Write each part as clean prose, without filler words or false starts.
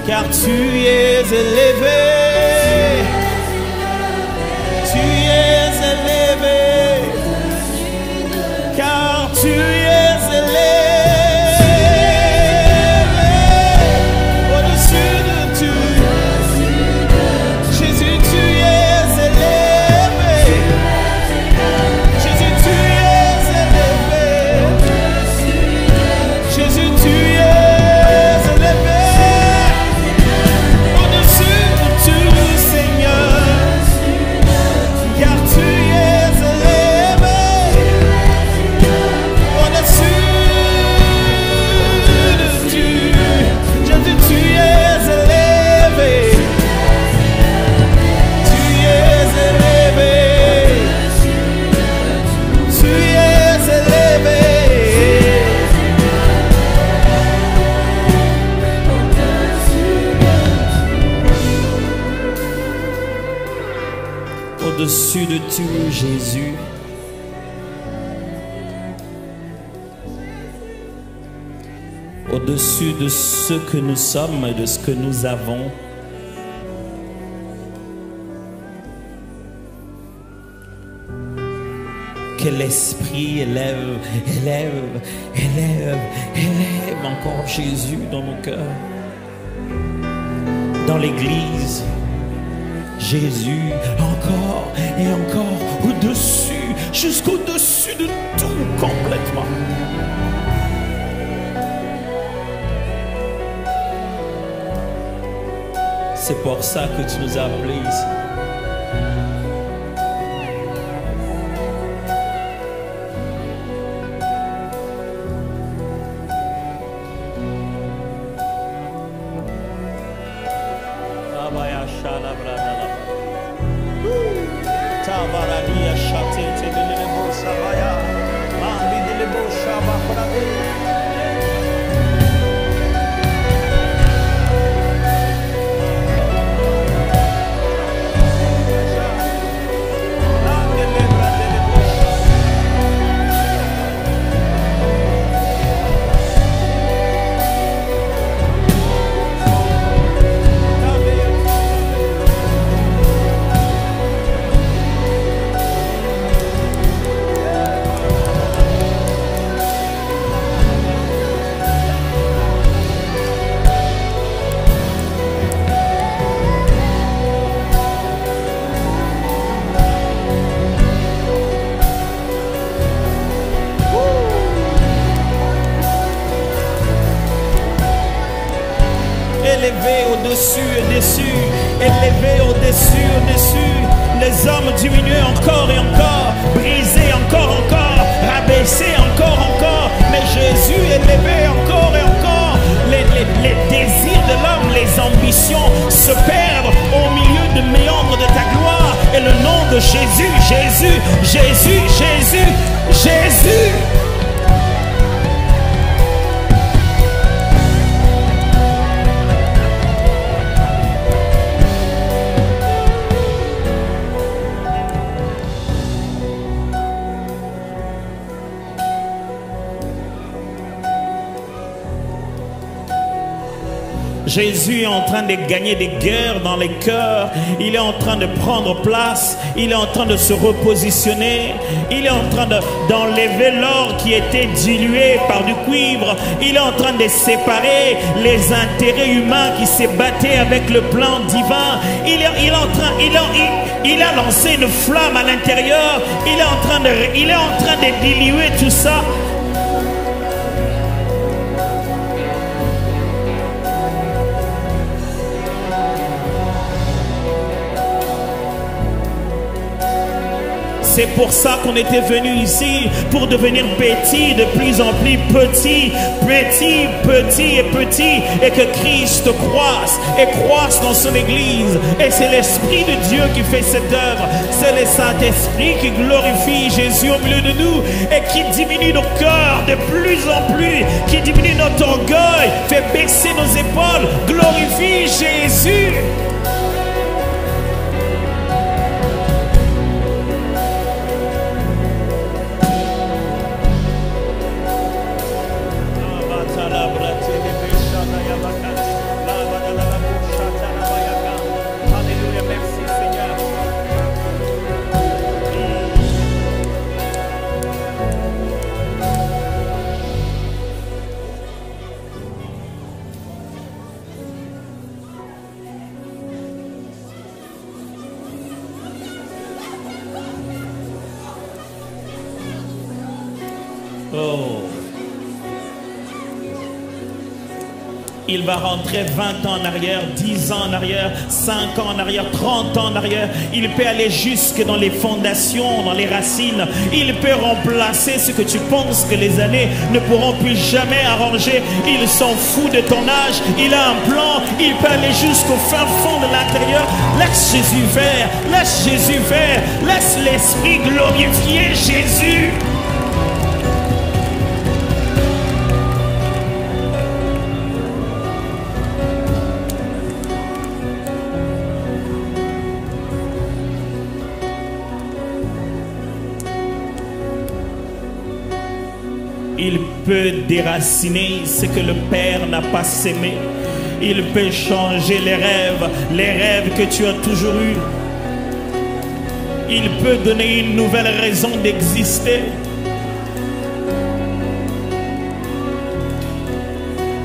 car tu es élevé. Tu es élevé, car tu es élevé au-dessus de tout. Jésus, tu es élevé. Jésus, tu es élevé. Jésus, tu es élevé au-dessus de tout, Seigneur, car tu es élevé au-dessus de tout. Jésus, tu es élevé. Tu es élevé. Tu es élevé. Au-dessus de tout, Jésus. Au-dessus de ce que nous sommes et de ce que nous avons. Que l'Esprit élève, élève, élève, élève encore Jésus dans nos cœurs. Dans l'Église, Jésus encore et encore au-dessus, jusqu'au-dessus de tout complètement. C'est pour ça que tu nous as appelés ici. Élevé au-dessus et dessus, élevé au-dessus, au-dessus. Les hommes diminués encore et encore, brisés encore, encore, rabaissés encore. Mais Jésus élevé encore et encore. Les désirs de l'homme, les ambitions se perdent au milieu de méandres de ta gloire. Et le nom de Jésus, Jésus, Jésus, Jésus, Jésus. Jésus est en train de gagner des guerres dans les cœurs. Il est en train de prendre place. Il est en train de se repositionner. Il est en train d'enlever l'or qui était dilué par du cuivre. Il est en train de séparer les intérêts humains qui se battaient avec le plan divin. Il a lancé une flamme à l'intérieur. Il est en train de diluer tout ça. C'est pour ça qu'on était venu ici, pour devenir petit, de plus en plus petit, petit, et que Christ croisse et croisse dans son Église. Et c'est l'Esprit de Dieu qui fait cette œuvre. C'est le Saint-Esprit qui glorifie Jésus au milieu de nous et qui diminue nos cœurs de plus en plus, qui diminue notre orgueil, fait baisser nos épaules, glorifie Jésus. Oh. Il va rentrer 20 ans en arrière, 10 ans en arrière, 5 ans en arrière, 30 ans en arrière. Il peut aller jusque dans les fondations, dans les racines. Il peut remplacer ce que tu penses que les années ne pourront plus jamais arranger. Il s'en fout de ton âge. Il a un plan. Il peut aller jusqu'au fin fond de l'intérieur. Laisse Jésus faire. Laisse Jésus faire. Laisse l'Esprit glorifier Jésus. Il peut déraciner ce que le Père n'a pas sémé. Il peut changer les rêves que tu as toujours eus. Il peut donner une nouvelle raison d'exister.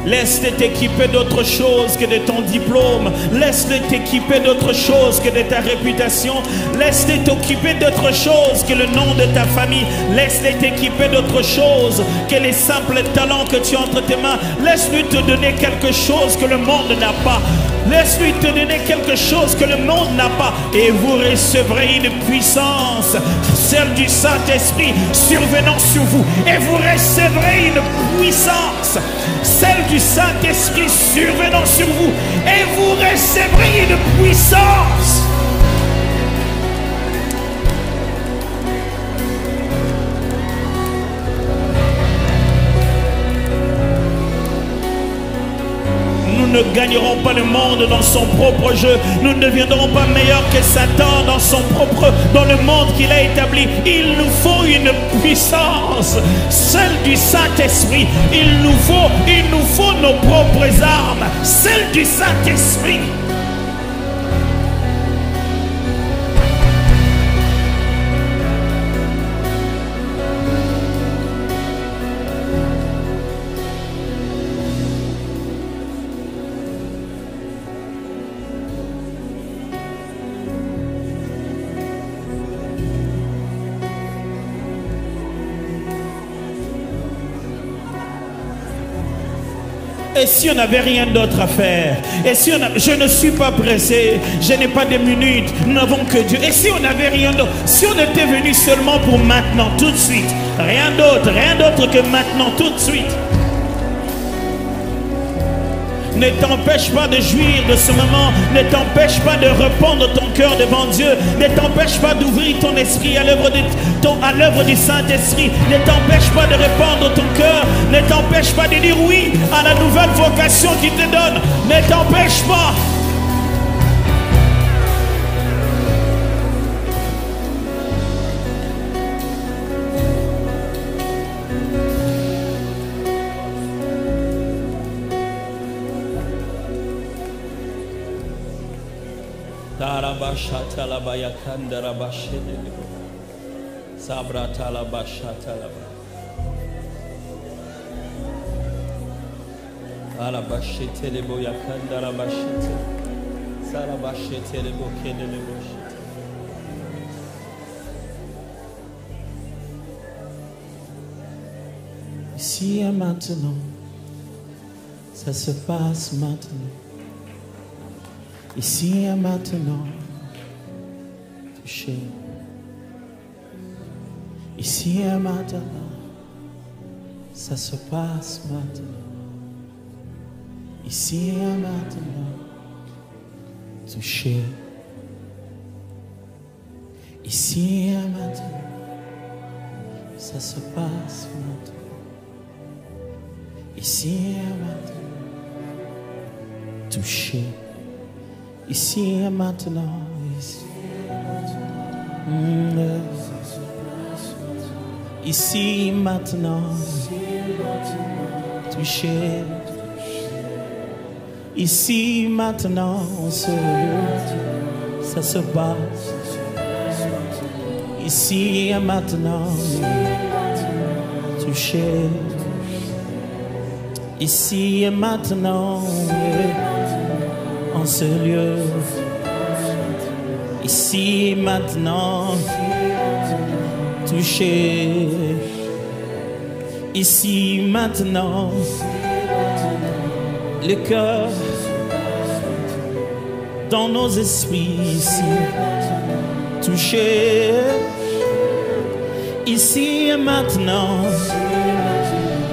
Laisse-le t'équiper d'autre chose que de ton diplôme. Laisse-le t'équiper d'autre chose que de ta réputation. Laisse-le t'occuper d'autre chose que le nom de ta famille. Laisse-le t'équiper d'autre chose que les simples talents que tu as entre tes mains. Laisse-lui te donner quelque chose que le monde n'a pas. Laisse-lui te donner quelque chose que le monde n'a pas. Et vous recevrez une puissance, celle du Saint-Esprit, survenant sur vous. Et vous recevrez une puissance, celle du Saint-Esprit, survenant sur vous. Et vous recevrez une puissance. Nous ne gagnerons pas le monde dans son propre jeu. Nous ne deviendrons pas meilleurs que Satan dans le monde qu'il a établi. Il nous faut une puissance, celle du Saint-Esprit. Il nous faut nos propres armes, celle du Saint-Esprit. Et si on n'avait rien d'autre à faire? Et si je ne suis pas pressé, je n'ai pas de minutes, nous n'avons que Dieu. Et si on n'avait rien d'autre? Si on était venu seulement pour maintenant, tout de suite, rien d'autre que maintenant, tout de suite. Ne t'empêche pas de jouir de ce moment. Ne t'empêche pas de répandre ton cœur devant Dieu. Ne t'empêche pas d'ouvrir ton esprit à l'œuvre du Saint-Esprit. Ne t'empêche pas de répandre ton cœur. Ne t'empêche pas de dire oui à la nouvelle vocation qu'il te donne. Ne t'empêche pas. Ici et maintenant, ça se passe maintenant. Ici et maintenant, touché. Ici et maintenant, ça se passe maintenant. Ici et maintenant, touché. Ici et maintenant, ça se passe maintenant. Ici et maintenant, touché. Ici et maintenant, ici et maintenant, touché. Ici maintenant, ça se passe. Ici et maintenant, touché. Ici et maintenant, en ce lieu. Ici et maintenant, touché. Ici maintenant, le cœur dans nos esprits ici, touché. Ici et maintenant,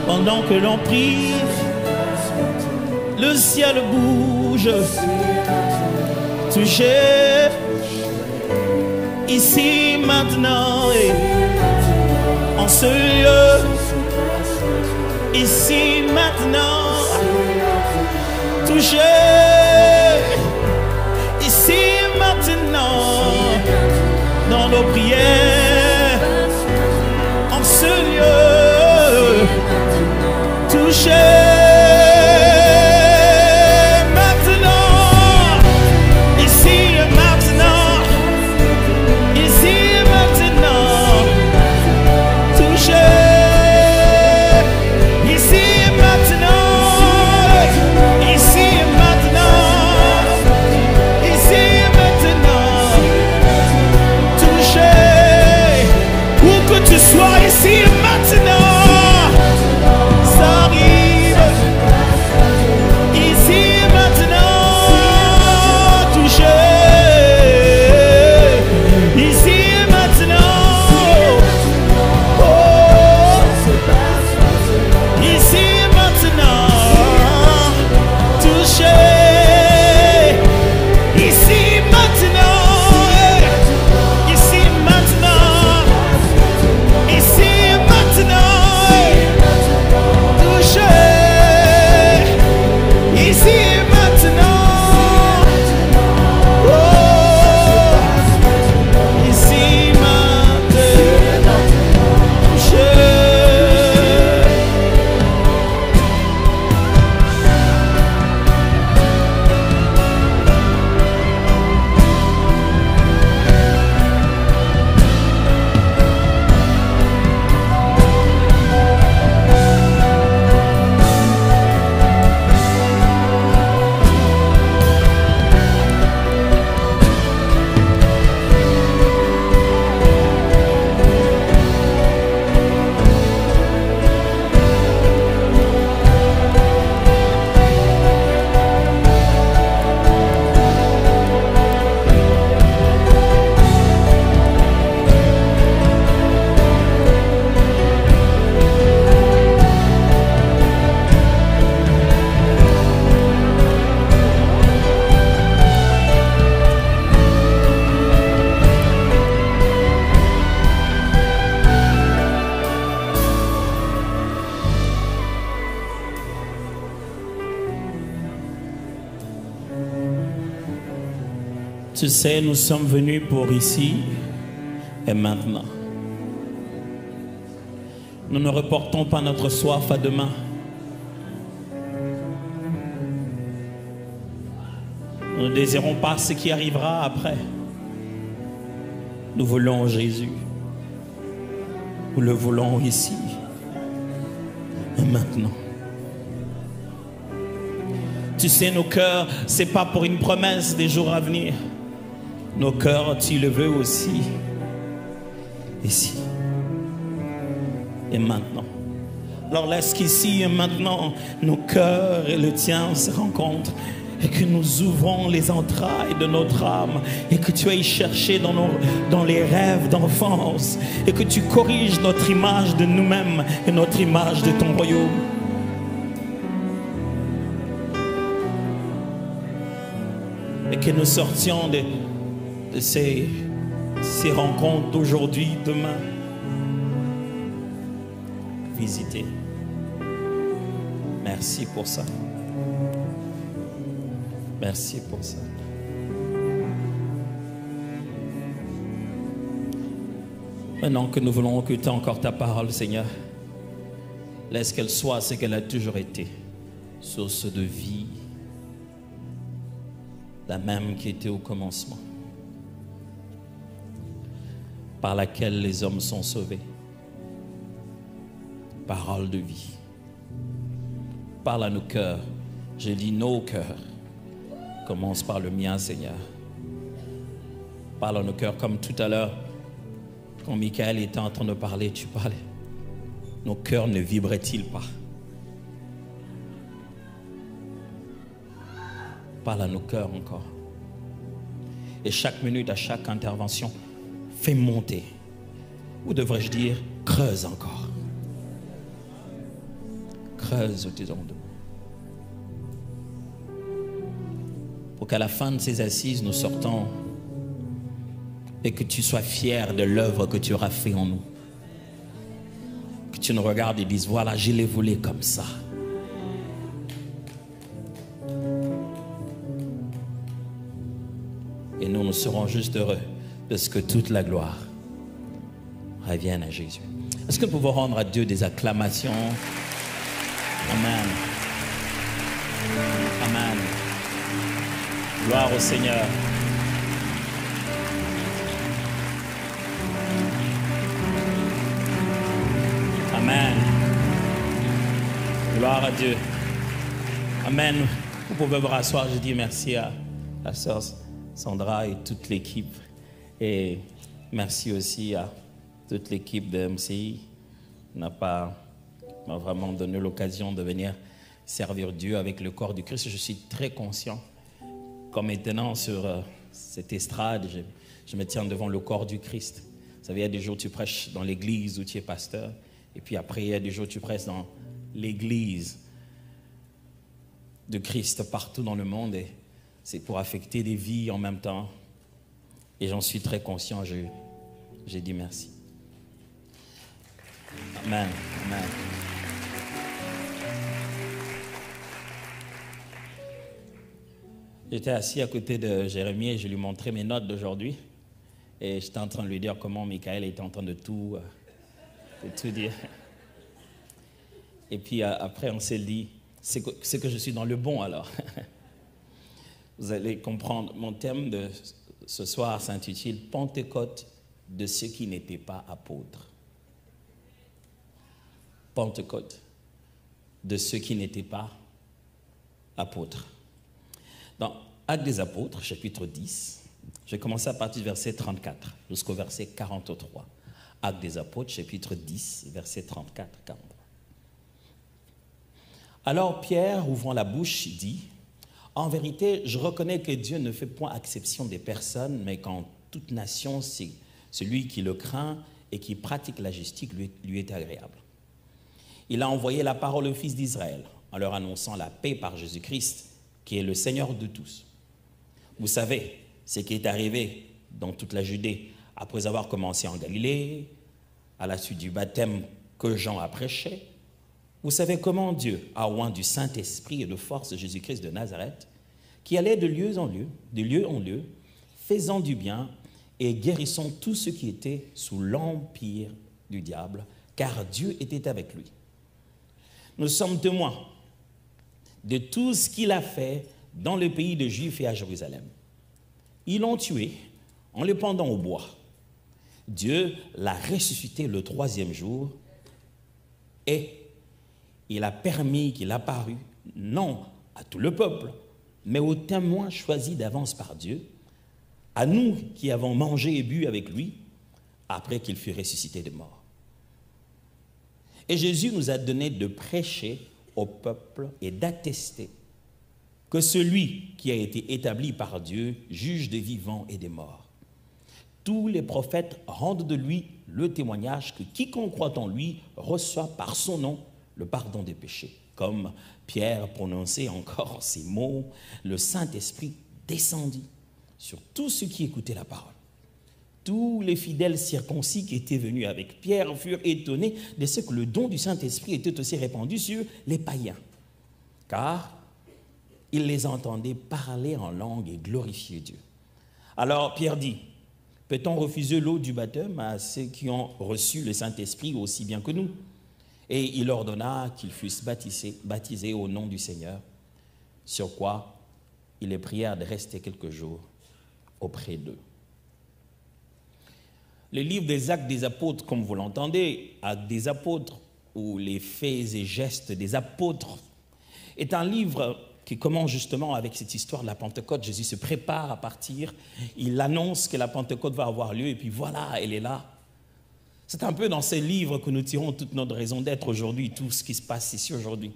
pendant que l'on prie, le ciel bouge, touché. Ici maintenant, et en ce lieu, ici maintenant, touché. Ici maintenant, dans nos prières, en ce lieu, touché. Tu sais, nous sommes venus pour ici et maintenant. Nous ne reportons pas notre soif à demain. Nous ne désirons pas ce qui arrivera après. Nous voulons Jésus. Nous le voulons ici et maintenant. Tu sais, nos cœurs, ce n'est pas pour une promesse des jours à venir. Nos cœurs, tu le veux aussi. Ici. Et maintenant. Alors laisse qu'ici et maintenant, nos cœurs et le tien se rencontrent. Et que nous ouvrons les entrailles de notre âme. Et que tu ailles chercher dans les rêves d'enfance. Et que tu corriges notre image de nous-mêmes et notre image de ton royaume. Et que nous sortions de ces rencontres d'aujourd'hui, demain, visiter. Merci pour ça. Merci pour ça. Maintenant que nous voulons écouter encore ta parole, Seigneur, laisse qu'elle soit ce qu'elle a toujours été, source de vie, la même qui était au commencement, par laquelle les hommes sont sauvés. Parole de vie. Parle à nos cœurs. Je dis nos cœurs. Commence par le mien, Seigneur. Parle à nos cœurs comme tout à l'heure, quand Michael était en train de parler, tu parlais. nos cœurs ne vibraient-ils pas? Parle à nos cœurs encore. Et chaque minute, à chaque intervention, fais monter. Ou devrais-je dire, creuse encore. Creuse au-dedans de nous. Pour qu'à la fin de ces assises, nous sortons et que tu sois fier de l'œuvre que tu auras fait en nous. Que tu nous regardes et dises, voilà, je l'ai volé comme ça. Et nous serons juste heureux de ce que toute la gloire revienne à Jésus. Est-ce que nous pouvons rendre à Dieu des acclamations? Amen. Amen. Gloire au Seigneur. Amen. Gloire à Dieu. Amen. Vous pouvez vous rasseoir. Je dis merci à la sœur Sandra et toute l'équipe. Et merci aussi à toute l'équipe de MCI. M'a vraiment donné l'occasion de venir servir Dieu avec le corps du Christ. Je suis très conscient, comme maintenant sur cette estrade, je me tiens devant le corps du Christ. Vous savez, il y a des jours où tu prêches dans l'église où tu es pasteur, et puis après, il y a des jours où tu prêches dans l'église de Christ partout dans le monde, et c'est pour affecter des vies en même temps. Et j'en suis très conscient, j'ai dit merci. Amen. Amen. J'étais assis à côté de Jérémie et je lui montrais mes notes d'aujourd'hui. Et j'étais en train de lui dire comment Michael était en train de tout dire. Et puis après, on s'est dit, c'est que je suis dans le bon alors. Vous allez comprendre, mon thème de ce soir s'intitule « Pentecôte de ceux qui n'étaient pas apôtres ». Pentecôte de ceux qui n'étaient pas apôtres. Dans Actes des Apôtres, chapitre 10, je vais commencer à partir du verset 34 jusqu'au verset 43. Actes des Apôtres, chapitre 10, verset 34-43. Alors Pierre, ouvrant la bouche, dit « En vérité, je reconnais que Dieu ne fait point exception des personnes, mais qu'en toute nation, c'est celui qui le craint et qui pratique la justice lui est agréable. Il a envoyé la parole aux fils d'Israël en leur annonçant la paix par Jésus-Christ, qui est le Seigneur de tous. Vous savez ce qui est arrivé dans toute la Judée après avoir commencé en Galilée, à la suite du baptême que Jean a prêché. Vous savez comment Dieu a oint du Saint-Esprit et de force Jésus-Christ de Nazareth, qui allait de lieu en lieu, faisant du bien et guérissant tous ceux qui étaient sous l'empire du diable, car Dieu était avec lui. Nous sommes témoins de tout ce qu'il a fait dans le pays de Juifs et à Jérusalem. Ils l'ont tué en le pendant au bois. Dieu l'a ressuscité le 3e jour et il a permis qu'il apparût, non à tout le peuple, mais aux témoins choisis d'avance par Dieu, à nous qui avons mangé et bu avec lui après qu'il fut ressuscité de mort. Et Jésus nous a donné de prêcher au peuple et d'attester que celui qui a été établi par Dieu juge des vivants et des morts. Tous les prophètes rendent de lui le témoignage que quiconque croit en lui reçoit par son nom le pardon des péchés. Comme Pierre prononçait encore ces mots, le Saint-Esprit descendit sur tous ceux qui écoutaient la parole. Tous les fidèles circoncis qui étaient venus avec Pierre furent étonnés de ce que le don du Saint-Esprit était aussi répandu sur les païens, car ils les entendaient parler en langue et glorifier Dieu. Alors Pierre dit, « Peut-on refuser l'eau du baptême à ceux qui ont reçu le Saint-Esprit aussi bien que nous ?» Et il ordonna qu'ils fussent baptisés au nom du Seigneur, sur quoi ils les prièrent de rester quelques jours auprès d'eux. Le livre des Actes des Apôtres, comme vous l'entendez, Actes des Apôtres, ou les faits et gestes des apôtres, est un livre qui commence justement avec cette histoire de la Pentecôte. Jésus se prépare à partir, il annonce que la Pentecôte va avoir lieu, et puis voilà, elle est là. C'est un peu dans ces livres que nous tirons toute notre raison d'être aujourd'hui, tout ce qui se passe ici aujourd'hui.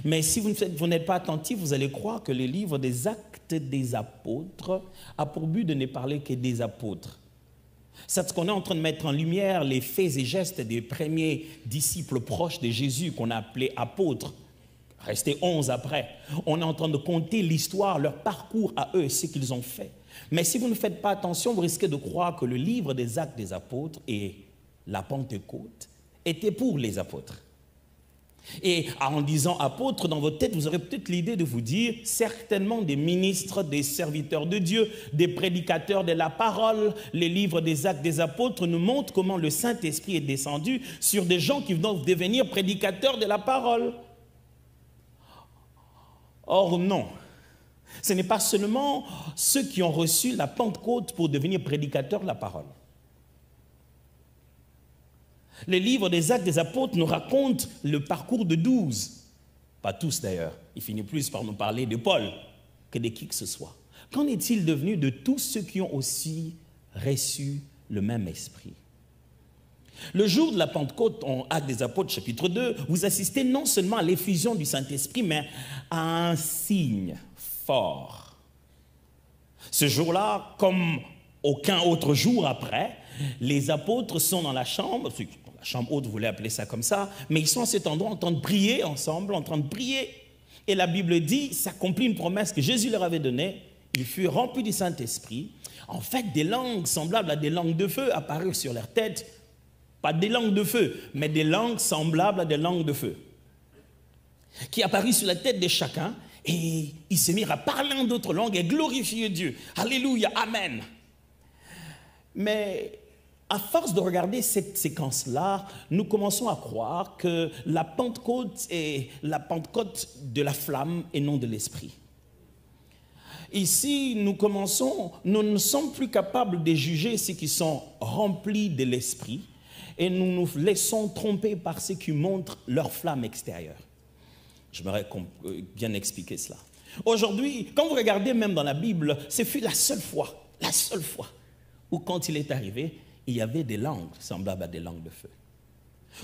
Mais si vous n'êtes pas attentif, vous allez croire que le livre des Actes des Apôtres a pour but de ne parler que des apôtres. C'est ce qu'on est en train de mettre en lumière, les faits et gestes des premiers disciples proches de Jésus qu'on a appelés apôtres. Restés 11 après. On est en train de compter l'histoire, leur parcours à eux, ce qu'ils ont fait. Mais si vous ne faites pas attention, vous risquez de croire que le livre des Actes des Apôtres et la Pentecôte était pour les apôtres. Et en disant apôtres, dans votre tête, vous aurez peut-être l'idée de vous dire certainement des ministres, des serviteurs de Dieu, des prédicateurs de la parole. Les livres des Actes des Apôtres nous montrent comment le Saint-Esprit est descendu sur des gens qui vont devenir prédicateurs de la parole. Or non, ce n'est pas seulement ceux qui ont reçu la Pentecôte pour devenir prédicateurs de la parole. Les livres des Actes des Apôtres nous racontent le parcours de 12. Pas tous d'ailleurs. Il finit plus par nous parler de Paul que de qui que ce soit. Qu'en est-il devenu de tous ceux qui ont aussi reçu le même esprit? Le jour de la Pentecôte, en Actes des Apôtres, chapitre 2, vous assistez non seulement à l'effusion du Saint-Esprit, mais à un signe fort. Ce jour-là, comme aucun autre jour après, les apôtres sont dans la chambre haute, vous voulez appeler ça comme ça, mais ils sont à cet endroit en train de prier ensemble, en train de prier. Et la Bible dit, s'accomplit une promesse que Jésus leur avait donnée, ils furent remplis du Saint-Esprit. En fait, des langues semblables à des langues de feu apparurent sur leur tête. Pas des langues de feu, mais des langues semblables à des langues de feu, qui apparurent sur la tête de chacun, et ils se mirent à parler en d'autres langues et glorifier Dieu. Alléluia, Amen. Mais à force de regarder cette séquence-là, nous commençons à croire que la Pentecôte est la Pentecôte de la flamme et non de l'esprit. Ici, nous ne sommes plus capables de juger ceux qui sont remplis de l'esprit et nous nous laissons tromper par ceux qui montrent leur flamme extérieure. J'aimerais bien expliquer cela. Aujourd'hui, quand vous regardez même dans la Bible, ce fut la seule fois où quand il est arrivé, il y avait des langues semblables à des langues de feu.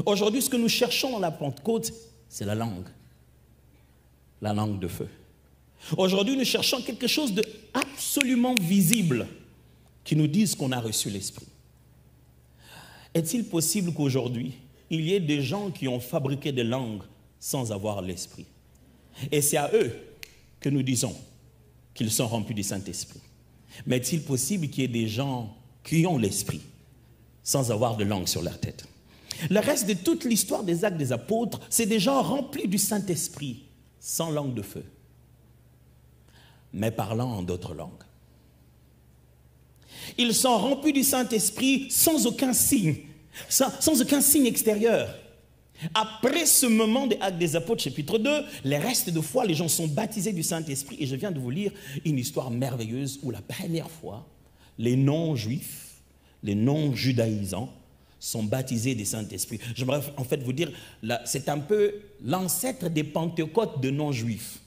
Aujourd'hui, ce que nous cherchons dans la Pentecôte, c'est la langue de feu. Aujourd'hui, nous cherchons quelque chose d'absolument visible qui nous dise qu'on a reçu l'Esprit. Est-il possible qu'aujourd'hui, il y ait des gens qui ont fabriqué des langues sans avoir l'Esprit? Et c'est à eux que nous disons qu'ils sont remplis du Saint-Esprit. Mais est-il possible qu'il y ait des gens qui ont l'Esprit sans avoir de langue sur leur tête? Le reste de toute l'histoire des Actes des Apôtres, c'est des gens remplis du Saint-Esprit, sans langue de feu, mais parlant en d'autres langues. Ils sont remplis du Saint-Esprit sans aucun signe, sans aucun signe extérieur. Après ce moment des Actes des Apôtres, chapitre 2, les restes de foi, les gens sont baptisés du Saint-Esprit. Et je viens de vous lire une histoire merveilleuse où la première fois, les non-juifs, les non-judaïsants sont baptisés du Saint-Esprit. J'aimerais en fait vous dire, c'est un peu l'ancêtre des Pentecôtes de non-juifs.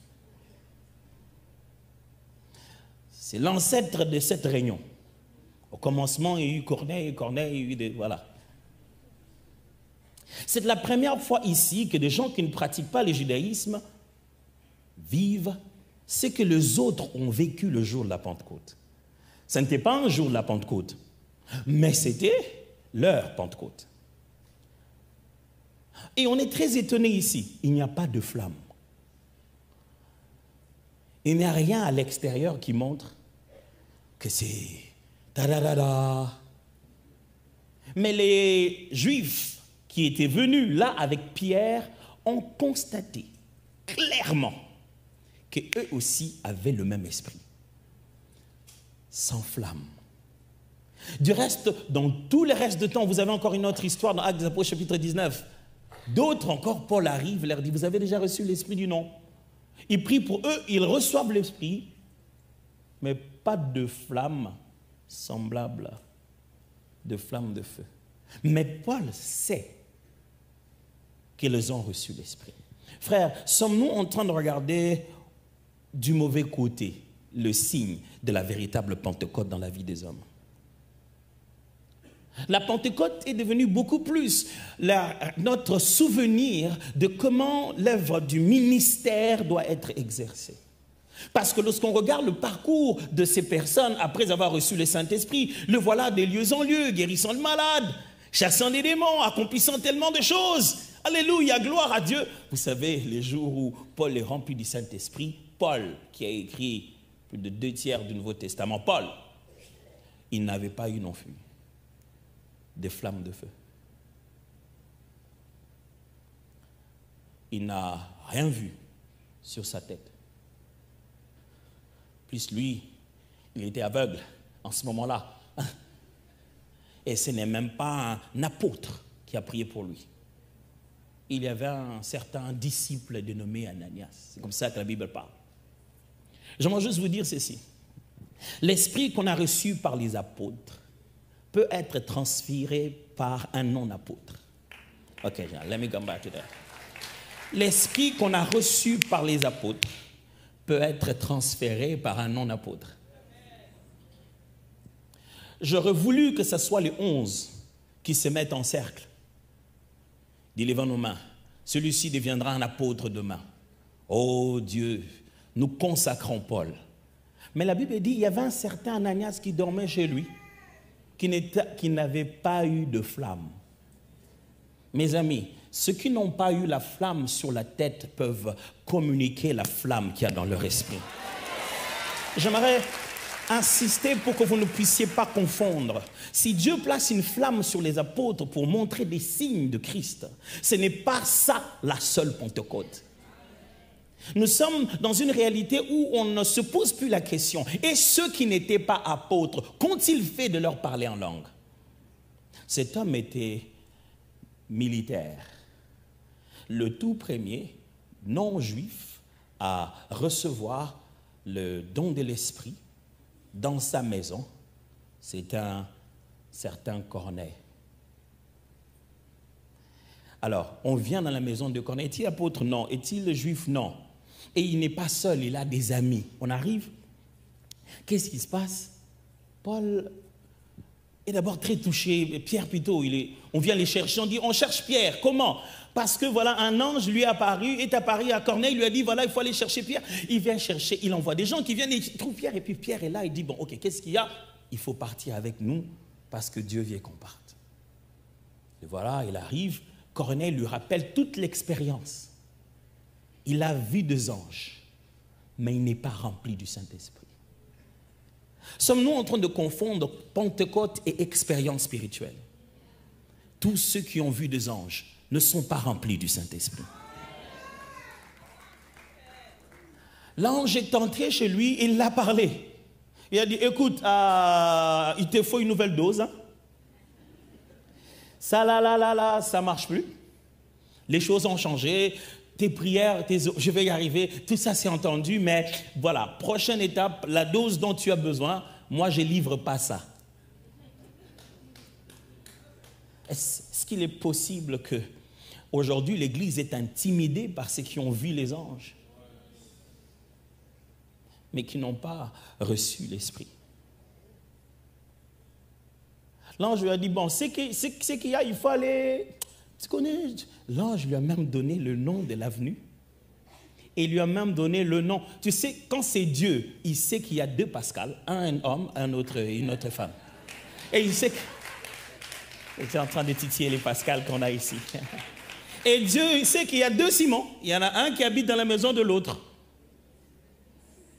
C'est l'ancêtre de cette réunion. Au commencement, il y a eu Corneille, il y a eu des... Voilà. C'est la première fois ici que des gens qui ne pratiquent pas le judaïsme vivent ce que les autres ont vécu le jour de la Pentecôte. Ce n'était pas un jour de la Pentecôte, mais c'était leur Pentecôte. Et on est très étonné ici, il n'y a pas de flamme. Il n'y a rien à l'extérieur qui montre que c'est ta-da-da-da. Mais les Juifs qui étaient venus là avec Pierre ont constaté clairement qu'eux aussi avaient le même esprit, sans flamme. Du reste, dans tout le reste de temps, vous avez encore une autre histoire dans Actes des Apôtres, chapitre 19. D'autres encore, Paul arrive, leur dit, vous avez déjà reçu l'esprit du nom. Il prie pour eux, ils reçoivent l'esprit, mais pas de flamme semblable de flamme de feu. Mais Paul sait qu'ils ont reçu l'esprit. Frères, sommes-nous en train de regarder du mauvais côté le signe de la véritable Pentecôte dans la vie des hommes? La Pentecôte est devenue beaucoup plus notre souvenir de comment l'œuvre du ministère doit être exercée. Parce que lorsqu'on regarde le parcours de ces personnes après avoir reçu le Saint-Esprit, le voilà des lieux en lieu, guérissant le malade, chassant les démons, accomplissant tellement de choses. Alléluia, gloire à Dieu. Vous savez, les jours où Paul est rempli du Saint-Esprit, Paul, qui a écrit plus de 2/3 du Nouveau Testament, Paul, il n'avait pas eu non plus des flammes de feu. Il n'a rien vu sur sa tête. Plus lui, il était aveugle en ce moment-là. Et ce n'est même pas un apôtre qui a prié pour lui. Il y avait un certain disciple dénommé Ananias. C'est comme ça que la Bible parle. J'aimerais juste vous dire ceci. L'esprit qu'on a reçu par les apôtres peut être transféré par un non-apôtre. Ok, let me come back to that. L'esprit qu'on a reçu par les apôtres peut être transféré par un non-apôtre. J'aurais voulu que ce soit les 11 qui se mettent en cercle. Dis levant nos mains. Celui-ci deviendra un apôtre demain. Oh Dieu, nous consacrons Paul. Mais la Bible dit qu'il y avait un certain Ananias qui dormait chez lui, qui n'avait pas eu de flamme. Mes amis, ceux qui n'ont pas eu la flamme sur la tête peuvent communiquer la flamme qu'il y a dans leur esprit. J'aimerais insister pour que vous ne puissiez pas confondre. Si Dieu place une flamme sur les apôtres pour montrer des signes de Christ, ce n'est pas ça la seule Pentecôte. Nous sommes dans une réalité où on ne se pose plus la question. Et ceux qui n'étaient pas apôtres, qu'ont-ils fait de leur parler en langue? Cet homme était militaire. Le tout premier non-juif à recevoir le don de l'esprit dans sa maison, c'est un certain Corneille. Alors, on vient dans la maison de Corneille. Est-il apôtre? Non. Est-il juif? Non. Et il n'est pas seul, il a des amis. On arrive. Qu'est-ce qui se passe? Paul est d'abord très touché. Pierre plutôt, on vient les chercher. On dit, on cherche Pierre. Comment? Parce que voilà, un ange lui est apparu à Corneille, lui a dit, voilà, il faut aller chercher Pierre. Il vient chercher, il envoie des gens qui viennent, ils trouvent Pierre, et puis Pierre est là, il dit, bon, ok, qu'est-ce qu'il y a? Il faut partir avec nous, parce que Dieu veut qu'on parte. Et voilà, il arrive, Corneille lui rappelle toute l'expérience. Il a vu des anges, mais il n'est pas rempli du Saint-Esprit. Sommes-nous en train de confondre Pentecôte et expérience spirituelle? Tous ceux qui ont vu des anges ne sont pas remplis du Saint-Esprit. L'ange est entré chez lui, il l'a parlé. Il a dit, écoute, il te faut une nouvelle dose. Hein? Ça, ça ne marche plus. Les choses ont changé. Tes prières, je vais y arriver. Tout ça, c'est entendu. Mais voilà, prochaine étape, la dose dont tu as besoin, moi, je ne livre pas ça. Est-ce qu'il est possible que aujourd'hui l'Église est intimidée par ceux qui ont vu les anges, mais qui n'ont pas reçu l'Esprit? L'ange lui a dit, bon, c'est qu'il y a, il faut aller... Tu connais, l'ange lui a même donné le nom de l'avenue. Et il lui a même donné le nom. Tu sais, quand c'est Dieu, il sait qu'il y a 2 Pascal, un homme, une autre femme. Et il sait que... J'étais en train de titiller les Pascal qu'on a ici. Et Dieu il sait qu'il y a 2 Simon. Il y en a un qui habite dans la maison de l'autre.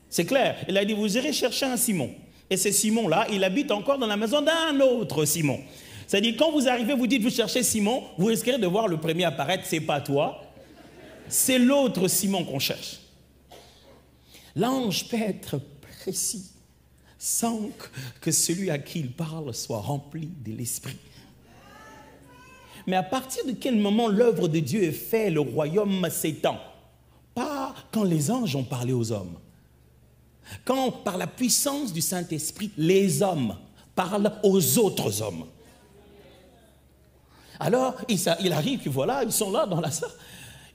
C'est clair. Il a dit, vous irez chercher un Simon. Et ce Simon-là, il habite encore dans la maison d'un autre Simon. C'est-à-dire, quand vous arrivez, vous dites, vous cherchez Simon, vous risquerez de voir le premier apparaître, c'est pas toi, c'est l'autre Simon qu'on cherche. L'ange peut être précis, sans que celui à qui il parle soit rempli de l'Esprit. Mais à partir de quel moment l'œuvre de Dieu est faite, le royaume s'étend? Pas quand les anges ont parlé aux hommes. Quand, par la puissance du Saint-Esprit, les hommes parlent aux autres hommes. Alors, il arrive, puis voilà, ils sont là dans la salle.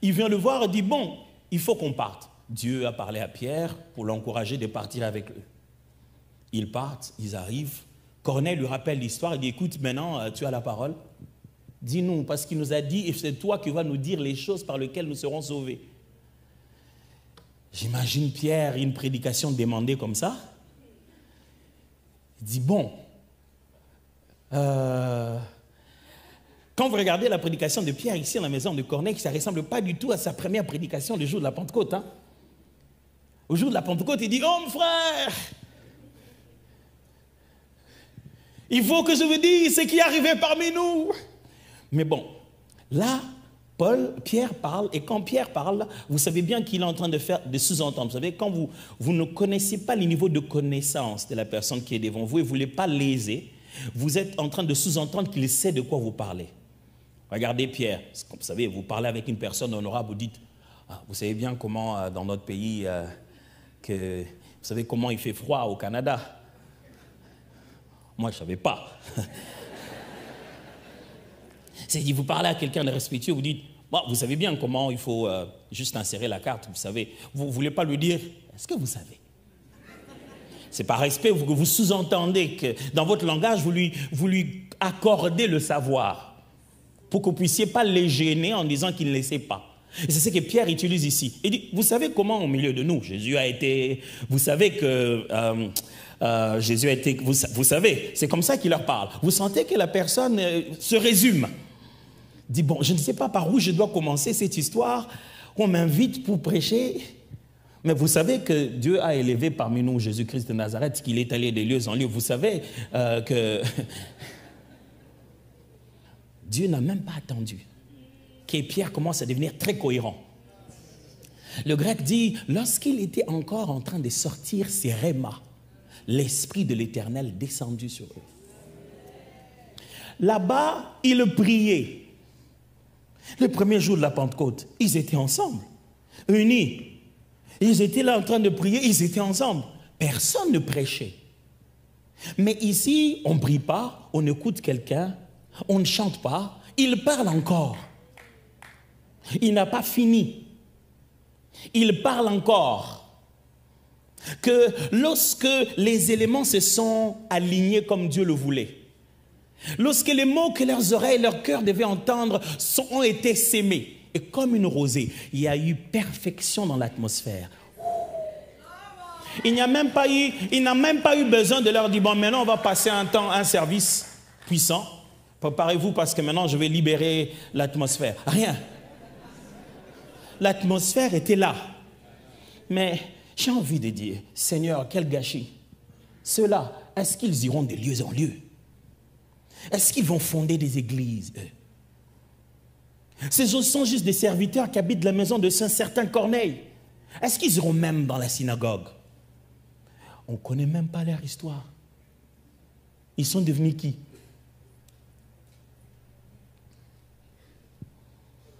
Il vient le voir et dit, bon, il faut qu'on parte. Dieu a parlé à Pierre pour l'encourager de partir avec eux. Ils partent, ils arrivent. Corneille lui rappelle l'histoire, il dit, écoute, maintenant, tu as la parole. Dis-nous, parce qu'il nous a dit, et c'est toi qui vas nous dire les choses par lesquelles nous serons sauvés. J'imagine Pierre, une prédication demandée comme ça. Il dit, bon, quand vous regardez la prédication de Pierre ici dans la maison de Corneille, ça ne ressemble pas du tout à sa première prédication le jour de la Pentecôte. Hein? Au jour de la Pentecôte, il dit, oh mon frère, il faut que je vous dise ce qui est arrivé parmi nous. Mais bon, là, Pierre parle, et quand Pierre parle, vous savez bien qu'il est en train de sous-entendre. Vous savez, quand vous ne connaissez pas le niveau de connaissance de la personne qui est devant vous et vous ne voulez pas léser, vous êtes en train de sous-entendre qu'il sait de quoi vous parlez. Regardez Pierre, vous savez, vous parlez avec une personne honorable, vous dites, ah, vous savez bien comment dans notre pays, vous savez comment il fait froid au Canada. Moi, je ne savais pas. C'est-à-dire, vous parlez à quelqu'un de respectueux, vous dites, bon, vous savez bien comment il faut juste insérer la carte, vous savez. Vous ne voulez pas lui dire, est-ce que vous savez? C'est par respect que vous sous-entendez que dans votre langage, vous lui accordez le savoir pour que vous ne puissiez pas les gêner en disant qu'il ne le sait pas. Et c'est ce que Pierre utilise ici. Il dit, vous savez comment au milieu de nous, Jésus a été, vous savez que Jésus a été, vous savez, c'est comme ça qu'il leur parle. Vous sentez que la personne se résume. Il dit, bon, je ne sais pas par où je dois commencer cette histoire. On m'invite pour prêcher. Mais vous savez que Dieu a élevé parmi nous Jésus-Christ de Nazareth, qu'il est allé des lieux en lieux. Vous savez que Dieu n'a même pas attendu que Pierre commence à devenir très cohérent. Le grec dit, lorsqu'il était encore en train de sortir ses rémas, l'Esprit de l'Éternel descendu sur eux. Là-bas, il priait. Le premier jour de la Pentecôte, ils étaient ensemble, unis. Ils étaient là en train de prier, ils étaient ensemble. Personne ne prêchait. Mais ici, on ne prie pas, on écoute quelqu'un, on ne chante pas, il parle encore. Il n'a pas fini. Il parle encore. Que lorsque les éléments se sont alignés comme Dieu le voulait, lorsque les mots que leurs oreilles, leur cœur devaient entendre ont été sémés, et comme une rosée, il y a eu perfection dans l'atmosphère. Il n'a même pas eu besoin de leur dire, bon, maintenant on va passer un service puissant. Préparez-vous parce que maintenant je vais libérer l'atmosphère. Rien. L'atmosphère était là. Mais j'ai envie de dire, Seigneur, quel gâchis. Ceux-là, est-ce qu'ils iront de lieu en lieu? Est-ce qu'ils vont fonder des églises? Ces gens sont juste des serviteurs qui habitent la maison de Saint-Certain Corneille. Est-ce qu'ils iront même dans la synagogue? On ne connaît même pas leur histoire. Ils sont devenus qui?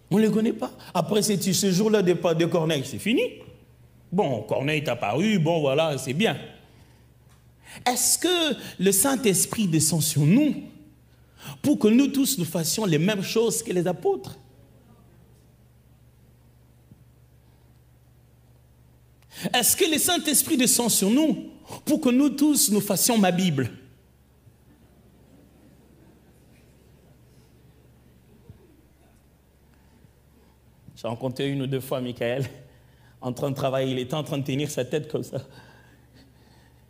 On ne les connaît pas. Après ce jour-là de Corneille, c'est fini. Bon, Corneille est apparu, bon voilà, c'est bien. Est-ce que le Saint-Esprit descend sur nous pour que nous tous nous fassions les mêmes choses que les apôtres? Est-ce que le Saint-Esprit descend sur nous pour que nous tous nous fassions ma Bible? J'ai rencontré une ou deux fois Michael en train de travailler. Il était en train de tenir sa tête comme ça.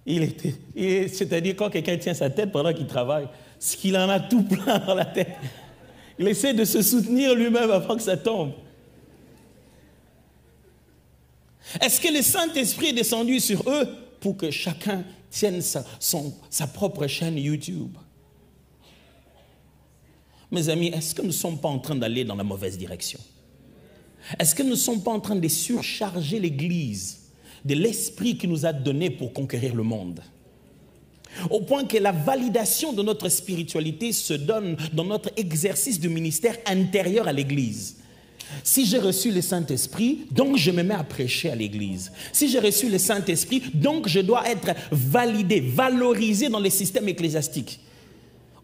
C'est-à-dire quand quelqu'un tient sa tête pendant qu'il travaille, c'est qu'il en a tout plein dans la tête. Il essaie de se soutenir lui-même avant que ça tombe. Est-ce que le Saint-Esprit est descendu sur eux pour que chacun tienne sa propre chaîne YouTube? Mes amis, est-ce que nous ne sommes pas en train d'aller dans la mauvaise direction? Est-ce que nous ne sommes pas en train de surcharger l'Église de l'esprit qu'il nous a donné pour conquérir le monde? Au point que la validation de notre spiritualité se donne dans notre exercice de ministère intérieur à l'Église. Si j'ai reçu le Saint-Esprit, donc je me mets à prêcher à l'Église. Si j'ai reçu le Saint-Esprit, donc je dois être validé, valorisé dans les systèmes ecclésiastiques.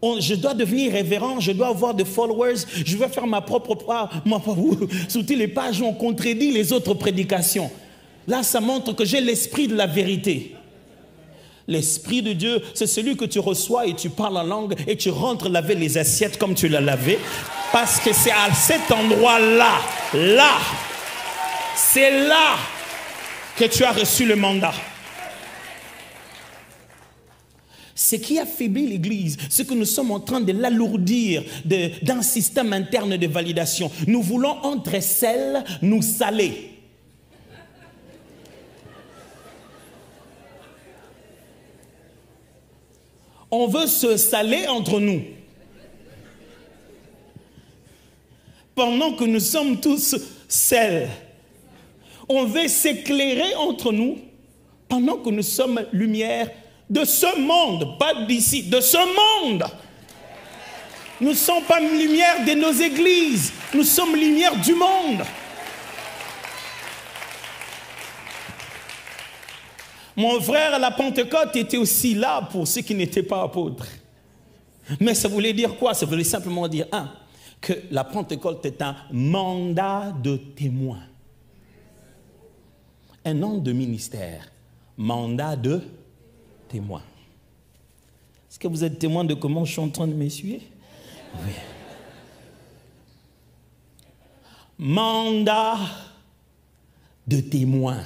Je dois devenir révérend, je dois avoir des followers, je vais faire ma propre sur toutes les pages où on contredit les autres prédications. Là, ça montre que j'ai l'esprit de la vérité. L'Esprit de Dieu, c'est celui que tu reçois et tu parles en langue et tu rentres laver les assiettes comme tu l'as lavé. Parce que c'est à cet endroit-là, c'est là que tu as reçu le mandat. Ce qui affaiblit l'Église, c'est que nous sommes en train de l'alourdir d'un système interne de validation. Nous voulons entre sel nous saler. On veut se saler entre nous. Pendant que nous sommes tous sel. On veut s'éclairer entre nous pendant que nous sommes lumière de ce monde, pas d'ici, de ce monde. Nous ne sommes pas lumière de nos églises, nous sommes lumière du monde. Mon frère à la Pentecôte était aussi là pour ceux qui n'étaient pas apôtres. Mais ça voulait dire quoi? Ça voulait simplement dire, que la Pentecôte est un mandat de témoin. Un nom de ministère, mandat de témoin. Est-ce que vous êtes témoin de comment je suis en train de m'essuyer? Oui. Mandat de témoin.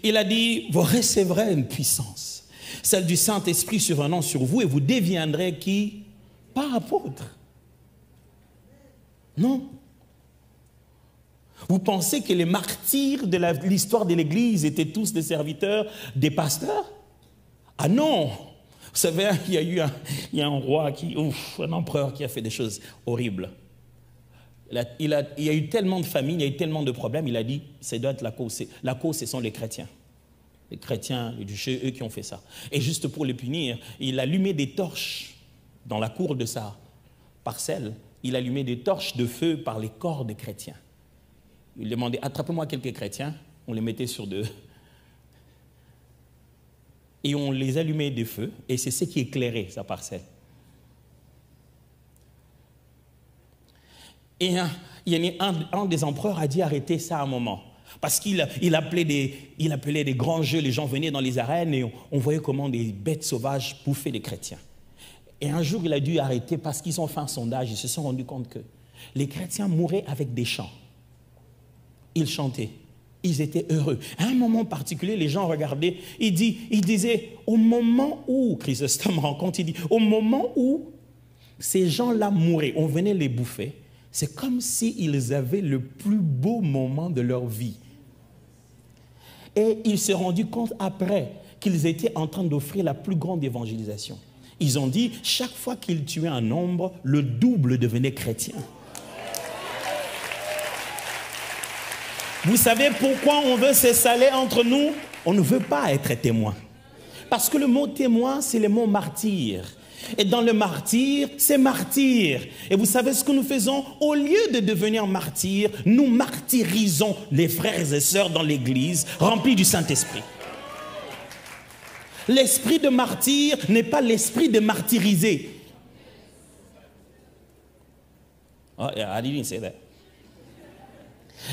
Il a dit, vous recevrez une puissance, celle du Saint-Esprit survenant sur vous, et vous deviendrez qui? Pas apôtres. Non. Vous pensez que les martyrs de l'histoire de l'Église étaient tous des serviteurs, des pasteurs? Ah non! Vous savez, il y a un roi, un empereur qui a fait des choses horribles. Il y a eu tellement de famine, il y a eu tellement de problèmes, il a dit, ça doit être la cause. La cause, ce sont les chrétiens. Les chrétiens, c'est eux qui ont fait ça. Et juste pour les punir, il allumait des torches dans la cour de sa parcelle. Il allumait des torches de feu par les corps des chrétiens. Il demandait, attrapez-moi quelques chrétiens. On les mettait sur deux. Et on les allumait des feux. Et c'est ce qui éclairait sa parcelle. Et un des empereurs a dit arrêter ça à un moment. Parce qu'il appelait des grands jeux. Les gens venaient dans les arènes et on voyait comment des bêtes sauvages bouffaient les chrétiens. Et un jour, il a dû arrêter parce qu'ils ont fait un sondage. Ils se sont rendus compte que les chrétiens mouraient avec des chants. Ils chantaient. Ils étaient heureux. À un moment particulier, les gens regardaient. Il disait, au moment où, Chrysostome rencontre, il dit, au moment où ces gens-là mouraient, on venait les bouffer, c'est comme s'ils avaient le plus beau moment de leur vie. Et il s'est rendu compte après qu'ils étaient en train d'offrir la plus grande évangélisation. Ils ont dit, chaque fois qu'ils tuaient un nombre, le double devenait chrétien. Vous savez pourquoi on veut se saler entre nous? On ne veut pas être témoin. Parce que le mot témoin, c'est le mot martyr. Et dans le martyr, c'est martyr. Et vous savez ce que nous faisons? Au lieu de devenir martyrs, nous martyrisons les frères et sœurs dans l'église, remplis du Saint-Esprit. L'esprit de martyr n'est pas l'esprit de martyriser. Oh, I didn't say that.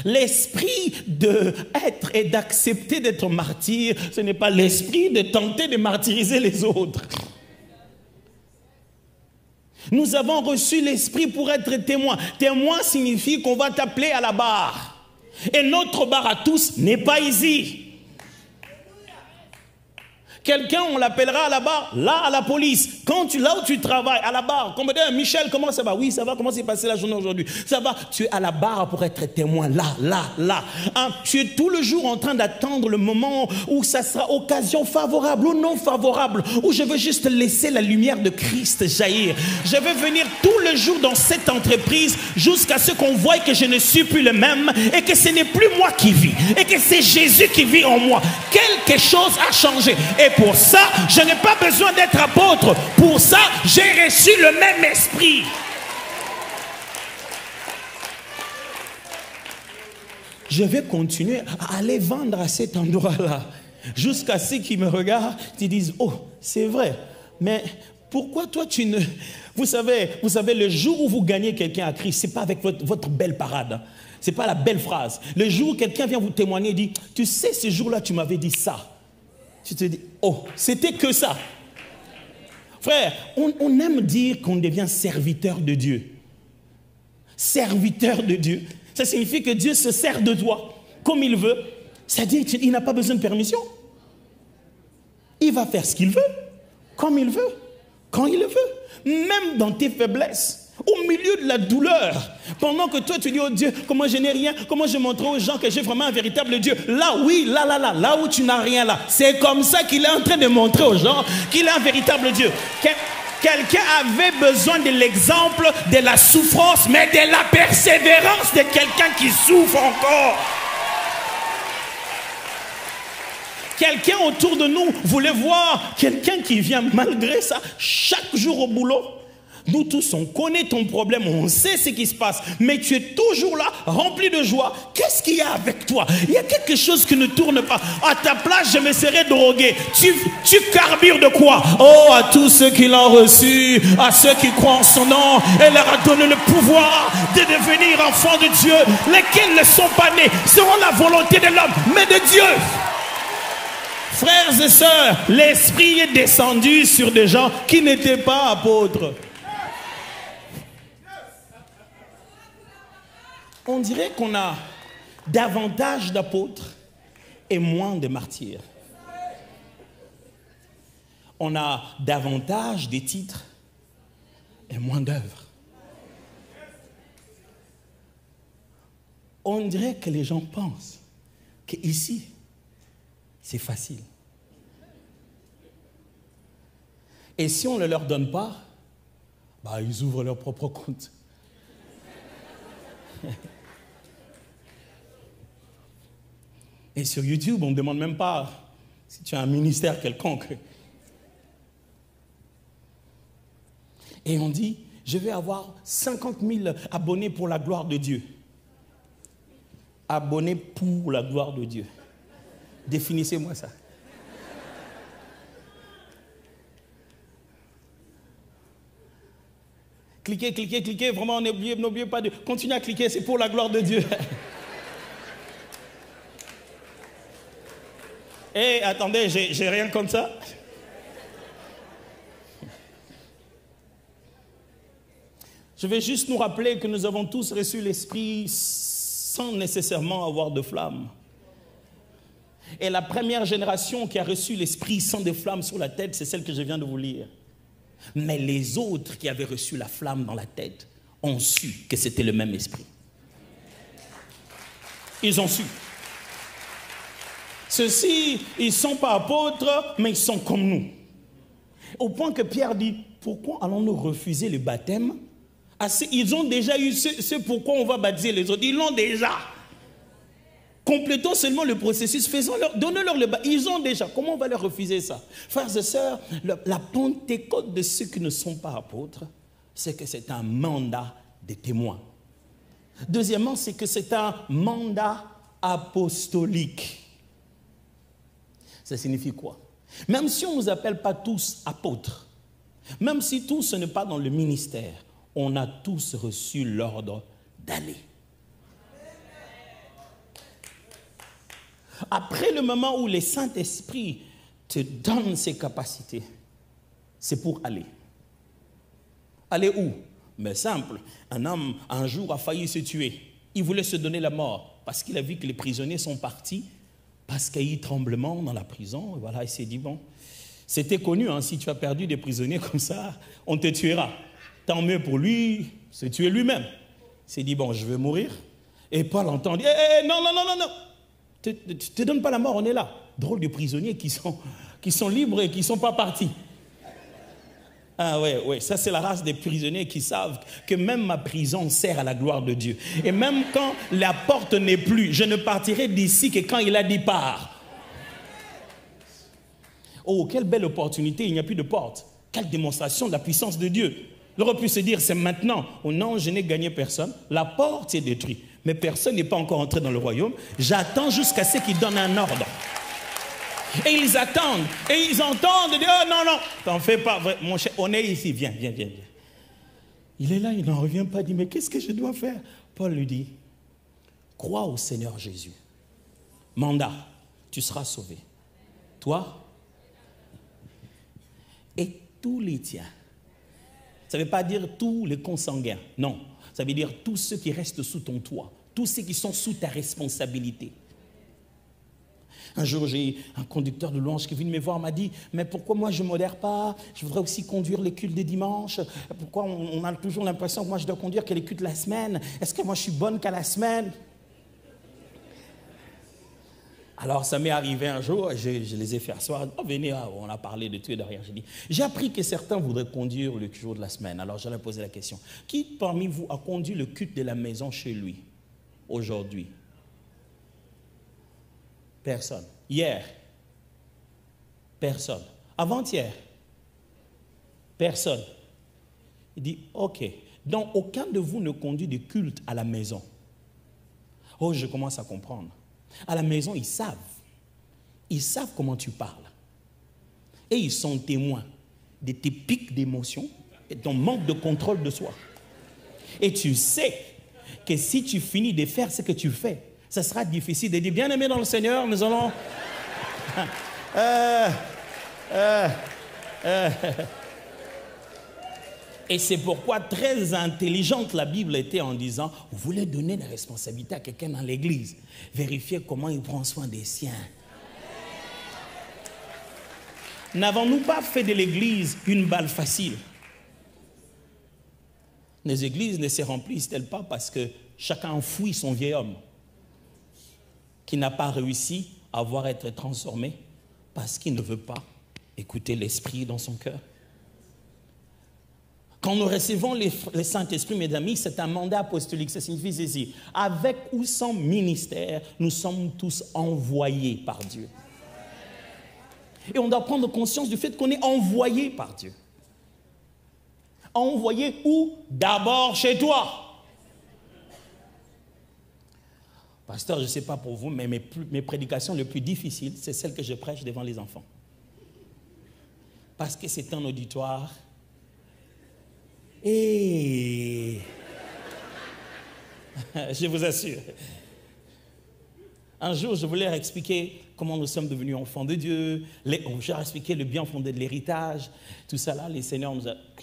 L'esprit d'être et d'accepter d'être martyr, ce n'est pas l'esprit de tenter de martyriser les autres. Nous avons reçu l'esprit pour être témoin. Témoin signifie qu'on va t'appeler à la barre. Et notre barre à tous n'est pas ici. Quelqu'un, on l'appellera à la barre, là à la police. Là où tu travailles, à la barre. Comme dire, Michel, comment ça va? Oui, ça va, comment s'est passé la journée aujourd'hui? Ça va, tu es à la barre pour être témoin, là. Tu es tout le jour en train d'attendre le moment où ça sera occasion favorable ou non favorable, où je veux juste laisser la lumière de Christ jaillir. Je veux venir tout le jour dans cette entreprise jusqu'à ce qu'on voie que je ne suis plus le même et que ce n'est plus moi qui vis et que c'est Jésus qui vit en moi. Quelque chose a changé. Et pour ça, je n'ai pas besoin d'être apôtre. Pour ça, j'ai reçu le même esprit. Je vais continuer à aller vendre à cet endroit-là. Jusqu'à ceux qui me regardent, qui disent, oh, c'est vrai. Mais pourquoi toi tu ne... Vous savez, le jour où vous gagnez quelqu'un à Christ, ce n'est pas avec votre belle parade. Ce n'est pas la belle phrase. Le jour où quelqu'un vient vous témoigner et dit, tu sais, ce jour-là, tu m'avais dit ça. Tu te dis, oh, c'était que ça. Frère, on aime dire qu'on devient serviteur de Dieu. Serviteur de Dieu. Ça signifie que Dieu se sert de toi comme il veut. C'est-à-dire qu'il n'a pas besoin de permission. Il va faire ce qu'il veut, comme il veut, quand il le veut. Même dans tes faiblesses, au milieu de la douleur, pendant que toi tu dis, oh Dieu, comment je n'ai rien, comment je montre aux gens que j'ai vraiment un véritable Dieu. Là, oui, là où tu n'as rien là. C'est comme ça qu'il est en train de montrer aux gens qu'il est un véritable Dieu. Quelqu'un avait besoin de l'exemple de la souffrance, mais de la persévérance de quelqu'un qui souffre encore. Quelqu'un autour de nous voulait voir quelqu'un qui vient malgré ça chaque jour au boulot. Nous tous, on connaît ton problème, on sait ce qui se passe, mais tu es toujours là, rempli de joie. Qu'est-ce qu'il y a avec toi? Il y a quelque chose qui ne tourne pas. À ta place, je me serais drogué. Tu carbures de quoi? Oh, à tous ceux qui l'ont reçu, à ceux qui croient en son nom, elle leur a donné le pouvoir de devenir enfants de Dieu. Lesquels ne sont pas nés seront la volonté de l'homme, mais de Dieu. Frères et sœurs, l'Esprit est descendu sur des gens qui n'étaient pas apôtres. On dirait qu'on a davantage d'apôtres et moins de martyrs. On a davantage de titres et moins d'œuvres. On dirait que les gens pensent qu'ici, c'est facile. Et si on ne leur donne pas, bah, ils ouvrent leur propre compte. Et sur YouTube, on ne demande même pas si tu as un ministère quelconque. Et on dit, je vais avoir 50 000 abonnés pour la gloire de Dieu. Abonnés pour la gloire de Dieu. Définissez-moi ça. Cliquez, vraiment, n'oubliez pas de continuer à cliquer, c'est pour la gloire de Dieu. Et attendez, j'ai rien comme ça. Je vais juste nous rappeler que nous avons tous reçu l'Esprit sans nécessairement avoir de flamme. Et la première génération qui a reçu l'Esprit sans de flamme sur la tête, c'est celle que je viens de vous lire. Mais les autres qui avaient reçu la flamme dans la tête ont su que c'était le même Esprit. Ils ont su. Ceux-ci, ils ne sont pas apôtres, mais ils sont comme nous. Au point que Pierre dit, pourquoi allons-nous refuser le baptême? Ils ont déjà eu ce pourquoi on va baptiser les autres. Ils l'ont déjà. Complétons seulement le processus, donnons-leur le baptême. Ils ont déjà. Comment on va leur refuser ça? Frères et sœurs, la Pentecôte de ceux qui ne sont pas apôtres, c'est que c'est un mandat de témoins. Deuxièmement, c'est que c'est un mandat apostolique. Ça signifie quoi? Même si on ne nous appelle pas tous apôtres, même si tous ce n'est pas dans le ministère, on a tous reçu l'ordre d'aller. Après le moment où le Saint-Esprit te donne ses capacités, c'est pour aller. Aller où? Mais simple. Un homme, un jour, a failli se tuer. Il voulait se donner la mort parce qu'il a vu que les prisonniers sont partis, parce qu'il y a eu tremblement dans la prison. Et voilà, il s'est dit, bon, c'était connu, hein, si tu as perdu des prisonniers comme ça, on te tuera. Tant mieux pour lui, se tuer lui-même. Il s'est dit, bon, je vais mourir. Et Paul entend dire, non. Ne te donne pas la mort, on est là. Drôle de prisonniers qui sont libres et qui ne sont pas partis. Ah ouais, ça c'est la race des prisonniers qui savent que même ma prison sert à la gloire de Dieu. Et même quand la porte n'est plus, je ne partirai d'ici que quand il a dit part. Oh, quelle belle opportunité, il n'y a plus de porte. Quelle démonstration de la puissance de Dieu. Il aurait pu se dire, c'est maintenant. Oh non, je n'ai gagné personne. La porte est détruite. Mais personne n'est pas encore entré dans le royaume. J'attends jusqu'à ce qu'ils donnent un ordre. Et ils attendent. Et ils entendent. Ils disent, oh non, t'en fais pas. Mon cher, on est ici. Viens. Il est là, il n'en revient pas. Il dit, mais qu'est-ce que je dois faire? Paul lui dit, crois au Seigneur Jésus. Mandat, tu seras sauvé. Toi et tous les tiens. Ça ne veut pas dire tous les consanguins, non. Ça veut dire tous ceux qui restent sous ton toit, tous ceux qui sont sous ta responsabilité. Un jour, j'ai un conducteur de louange qui est venu me voir, m'a dit « Mais pourquoi moi je ne modère pas? Je voudrais aussi conduire les cultes des dimanches. Pourquoi on a toujours l'impression que moi je dois conduire que les cultes la semaine? Est-ce que moi je suis bonne qu'à la semaine ?» Alors, ça m'est arrivé un jour, je les ai fait asseoir. Oh, venez, on a parlé de tout et de rien. J'ai dit, j'ai appris que certains voudraient conduire le jour de la semaine. Alors, j'allais poser la question. Qui parmi vous a conduit le culte de la maison chez lui aujourd'hui? Personne. Hier? Personne. Avant-hier? Personne. Il dit, ok. Donc, aucun de vous ne conduit de culte à la maison. Oh, je commence à comprendre. À la maison, ils savent. Ils savent comment tu parles. Et ils sont témoins de tes pics d'émotion et ton manque de contrôle de soi. Et tu sais que si tu finis de faire ce que tu fais, ça sera difficile de dire, bien-aimé dans le Seigneur, nous allons... Et c'est pourquoi très intelligente la Bible était en disant, vous voulez donner la responsabilité à quelqu'un dans l'église, vérifiez comment il prend soin des siens. N'avons-nous pas fait de l'église une balle facile? Les églises ne se remplissent-elles pas parce que chacun enfouit son vieil homme qui n'a pas réussi à voir être transformé parce qu'il ne veut pas écouter l'esprit dans son cœur? Quand nous recevons le Saint-Esprit, mes amis, c'est un mandat apostolique. Ça signifie ceci. Avec ou sans ministère, nous sommes tous envoyés par Dieu. Et on doit prendre conscience du fait qu'on est envoyé par Dieu. Envoyé où? D'abord chez toi. Pasteur, je ne sais pas pour vous, mais mes prédications les plus difficiles, c'est celles que je prêche devant les enfants. Parce que c'est un auditoire... Et je vous assure, un jour, je voulais leur expliquer comment nous sommes devenus enfants de Dieu, je leur expliqué le bien fondé de l'héritage, tout ça là, les seigneurs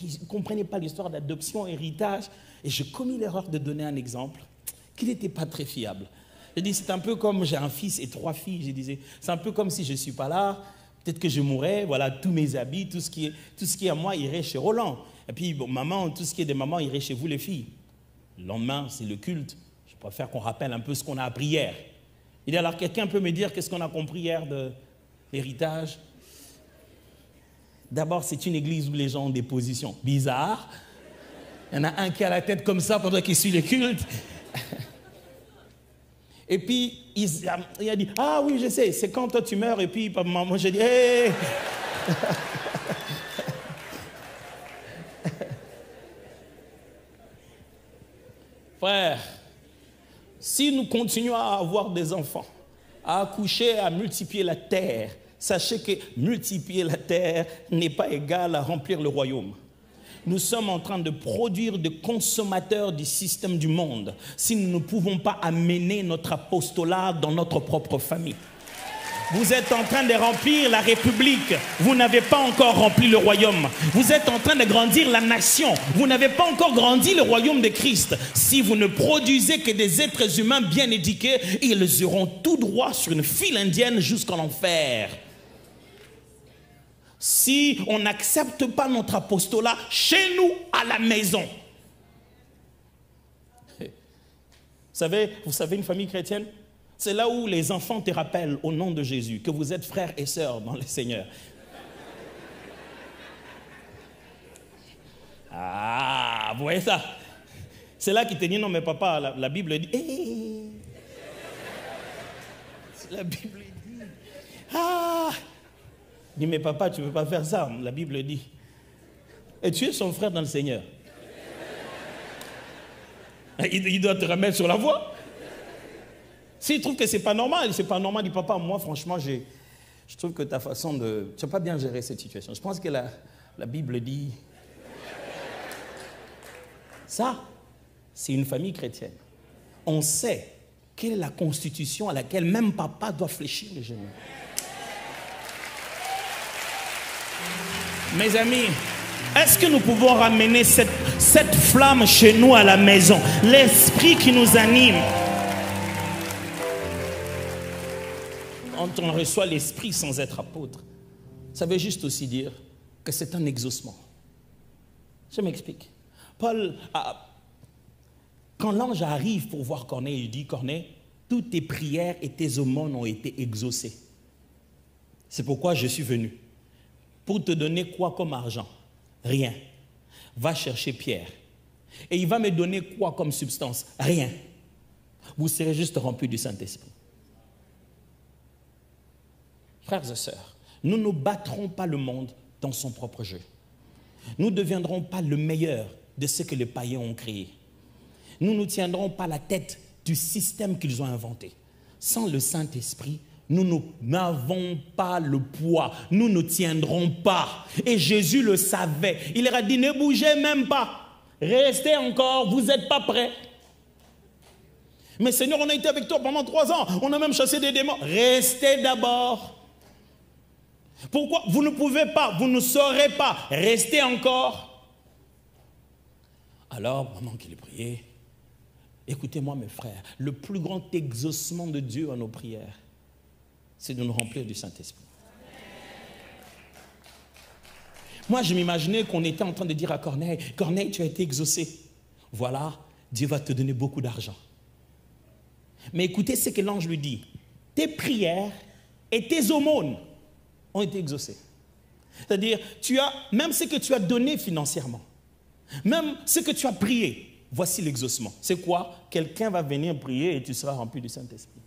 ils ne comprenaient pas l'histoire d'adoption, héritage, et je commis l'erreur de donner un exemple qui n'était pas très fiable. Je dis, c'est un peu comme j'ai un fils et 3 filles, je disais, c'est un peu comme si je ne suis pas là, peut-être que je mourrais, voilà, tous mes habits, tout ce qui est à moi irait chez Roland. Et puis, bon, maman, tout ce qui est de maman irait chez vous les filles. Le lendemain, c'est le culte. Je préfère qu'on rappelle un peu ce qu'on a appris hier. Il dit, alors, quelqu'un peut me dire qu'est-ce qu'on a compris hier de l'héritage? D'abord, c'est une église où les gens ont des positions bizarres. Il y en a un qui a la tête comme ça pendant qu'il suit le culte. Et puis, il a dit, ah oui, je sais, c'est quand toi tu meurs. Et puis, moi, j'ai dit, hé Frère, si nous continuons à avoir des enfants, à accoucher, à multiplier la terre, sachez que multiplier la terre n'est pas égal à remplir le royaume. Nous sommes en train de produire des consommateurs du système du monde si nous ne pouvons pas amener notre apostolat dans notre propre famille. Vous êtes en train de remplir la République. Vous n'avez pas encore rempli le royaume. Vous êtes en train de grandir la nation. Vous n'avez pas encore grandi le royaume de Christ. Si vous ne produisez que des êtres humains bien éduqués, ils iront tout droit sur une file indienne jusqu'en enfer. Si on n'accepte pas notre apostolat chez nous, à la maison. Vous savez, une famille chrétienne, c'est là où les enfants te rappellent au nom de Jésus que vous êtes frères et sœurs dans le Seigneur. Ah, vous voyez ça? C'est là qu'ils te disent, non mais papa, la Bible dit, hey. La Bible dit, ah. Il dit, mais papa, tu ne peux pas faire ça. La Bible dit. Et tu es son frère dans le Seigneur. Il doit te remettre sur la voie. S'il trouve que ce n'est pas normal, il dit, papa, moi, franchement, je trouve que ta façon de... Tu n'as pas bien géré cette situation. Je pense que la Bible dit... Ça, c'est une famille chrétienne. On sait quelle est la constitution à laquelle même papa doit fléchir les genoux. Mes amis, est-ce que nous pouvons ramener cette flamme chez nous à la maison? L'esprit qui nous anime. Quand on reçoit l'esprit sans être apôtre, ça veut juste aussi dire que c'est un exaucement. Je m'explique. Paul, quand l'ange arrive pour voir Corneille, il dit, Corneille, toutes tes prières et tes aumônes ont été exaucées. C'est pourquoi je suis venu. Pour te donner quoi comme argent? Rien. Va chercher Pierre. Et il va me donner quoi comme substance? Rien. Vous serez juste remplis du Saint-Esprit. Frères et sœurs, nous ne battrons pas le monde dans son propre jeu. Nous ne deviendrons pas le meilleur de ce que les païens ont créé. Nous ne tiendrons pas la tête du système qu'ils ont inventé. Sans le Saint-Esprit, nous n'avons pas le poids. Nous ne tiendrons pas. Et Jésus le savait. Il leur a dit, ne bougez même pas. Restez encore, vous n'êtes pas prêts. Mais Seigneur, on a été avec toi pendant 3 ans. On a même chassé des démons. Restez d'abord. Pourquoi? Vous ne pouvez pas, vous ne saurez pas. Restez encore. Alors, pendant qu'il priait, écoutez-moi mes frères, le plus grand exaucement de Dieu à nos prières, c'est de nous remplir du Saint-Esprit. Moi, je m'imaginais qu'on était en train de dire à Corneille, Corneille, tu as été exaucé. Voilà, Dieu va te donner beaucoup d'argent. Mais écoutez ce que l'ange lui dit. Tes prières et tes aumônes ont été exaucées. C'est-à-dire, même ce que tu as donné financièrement, même ce que tu as prié, voici l'exaucement. C'est quoi? Quelqu'un va venir prier et tu seras rempli du Saint-Esprit.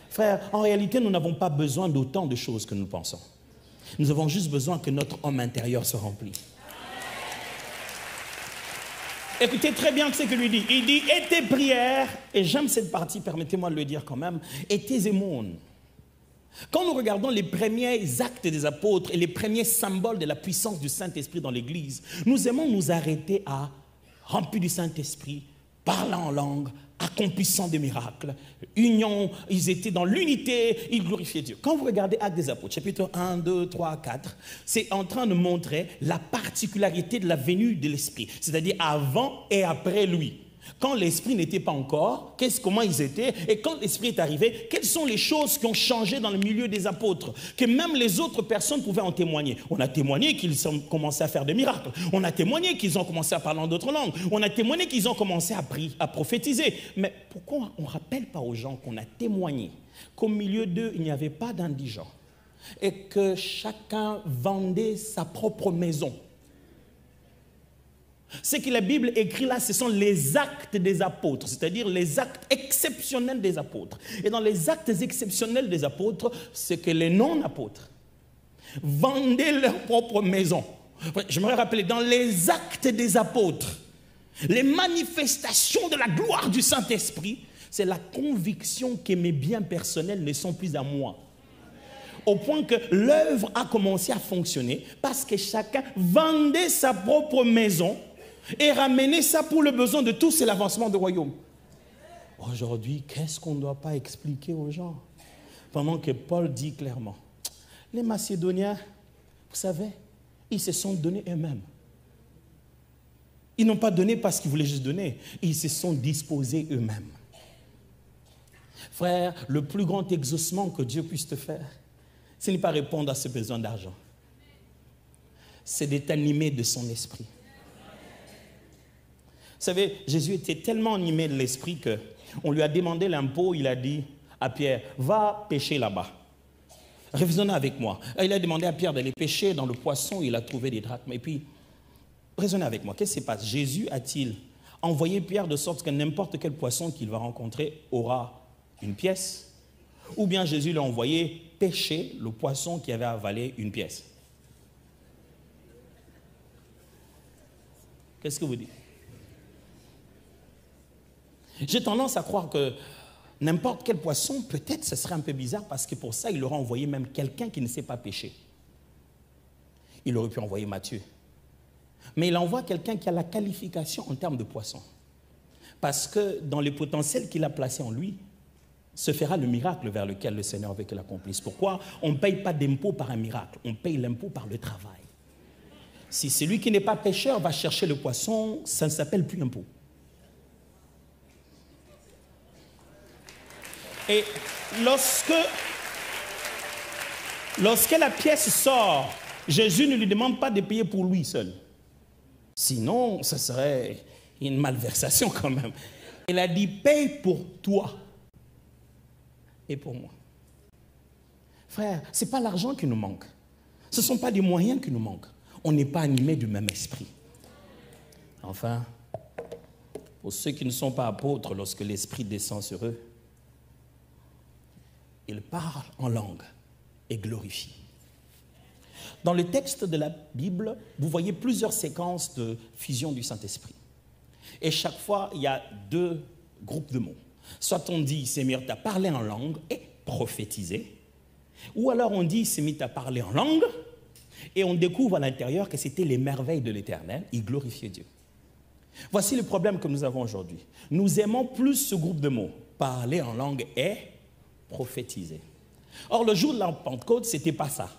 Frère, en réalité, nous n'avons pas besoin d'autant de choses que nous pensons. Nous avons juste besoin que notre homme intérieur soit rempli. Écoutez très bien ce que lui dit. Il dit, et tes prières, et j'aime cette partie, permettez-moi de le dire quand même, et tes aumônes. Quand nous regardons les premiers actes des apôtres et les premiers symboles de la puissance du Saint-Esprit dans l'Église, nous aimons nous arrêter à remplis du Saint-Esprit, parlant en langue, accomplissant des miracles, union, ils étaient dans l'unité, ils glorifiaient Dieu. Quand vous regardez Actes des Apôtres, chapitre 1, 2, 3, 4, c'est en train de montrer la particularité de la venue de l'Esprit, c'est-à-dire avant et après lui. Quand l'Esprit n'était pas encore, comment ils étaient? Et quand l'Esprit est arrivé, quelles sont les choses qui ont changé dans le milieu des apôtres? Que même les autres personnes pouvaient en témoigner. On a témoigné qu'ils ont commencé à faire des miracles. On a témoigné qu'ils ont commencé à parler en d'autres langues. On a témoigné qu'ils ont commencé à prophétiser. Mais pourquoi on ne rappelle pas aux gens qu'on a témoigné qu'au milieu d'eux, il n'y avait pas d'indigents et que chacun vendait sa propre maison? Ce que la Bible écrit là, ce sont les actes des apôtres, c'est-à-dire les actes exceptionnels des apôtres. Et dans les actes exceptionnels des apôtres, c'est que les non-apôtres vendaient leur propre maison. Je me rappelle, dans les actes des apôtres, les manifestations de la gloire du Saint-Esprit, c'est la conviction que mes biens personnels ne sont plus à moi. Au point que l'œuvre a commencé à fonctionner parce que chacun vendait sa propre maison et ramener ça pour le besoin de tous, c'est l'avancement du royaume. Aujourd'hui, qu'est-ce qu'on ne doit pas expliquer aux gens? Pendant que Paul dit clairement, les Macédoniens, vous savez, ils se sont donnés eux-mêmes. Ils n'ont pas donné parce qu'ils voulaient juste donner, ils se sont disposés eux-mêmes. Frère, le plus grand exaucement que Dieu puisse te faire, ce n'est pas répondre à ce besoin d'argent. C'est d'être animé de son esprit. Vous savez, Jésus était tellement animé de l'esprit qu'on lui a demandé l'impôt, il a dit à Pierre, va pêcher là-bas. Raisonnez avec moi. Il a demandé à Pierre d'aller pêcher dans le poisson, il a trouvé des drachmes. Et puis, raisonnez avec moi, qu'est-ce qui se passe? Jésus a-t-il envoyé Pierre de sorte que n'importe quel poisson qu'il va rencontrer aura une pièce? Ou bien Jésus l'a envoyé pêcher le poisson qui avait avalé une pièce? Qu'est-ce que vous dites? J'ai tendance à croire que n'importe quel poisson, peut-être ce serait un peu bizarre parce que pour ça, il aurait envoyé même quelqu'un qui ne sait pas pêcher. Il aurait pu envoyer Matthieu. Mais il envoie quelqu'un qui a la qualification en termes de poisson. Parce que dans le potentiel qu'il a placé en lui, se fera le miracle vers lequel le Seigneur veut qu'il accomplisse. Pourquoi? On ne paye pas d'impôt par un miracle, on paye l'impôt par le travail. Si celui qui n'est pas pêcheur va chercher le poisson, ça ne s'appelle plus un pot. Et lorsque la pièce sort, Jésus ne lui demande pas de payer pour lui seul. Sinon, ce serait une malversation quand même. Il a dit, paye pour toi et pour moi. Frère, ce n'est pas l'argent qui nous manque. Ce ne sont pas des moyens qui nous manquent. On n'est pas animé du même esprit. Enfin, pour ceux qui ne sont pas apôtres, lorsque l'esprit descend sur eux, ils parlent en langue et glorifient. Dans le texte de la Bible, vous voyez plusieurs séquences de fusion du Saint-Esprit. Et chaque fois, il y a deux groupes de mots. Soit on dit, il s'est mis à parler en langue et prophétiser. Ou alors on dit, il s'est mis à parler en langue et on découvre à l'intérieur que c'était les merveilles de l'Éternel. Il glorifiait Dieu. Voici le problème que nous avons aujourd'hui. Nous aimons plus ce groupe de mots, parler en langue et prophétiser. Or, le jour de la Pentecôte, ce n'était pas ça.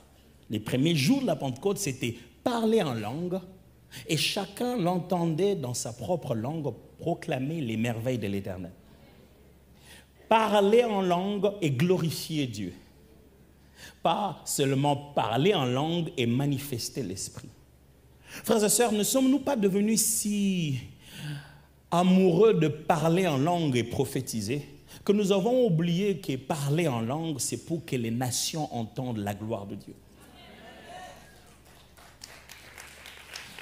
Les premiers jours de la Pentecôte, c'était parler en langue et chacun l'entendait dans sa propre langue proclamer les merveilles de l'Éternel. Parler en langue et glorifier Dieu. Pas seulement parler en langue et manifester l'Esprit. Frères et sœurs, ne sommes-nous pas devenus si amoureux de parler en langue et prophétiser que nous avons oublié que parler en langue, c'est pour que les nations entendent la gloire de Dieu?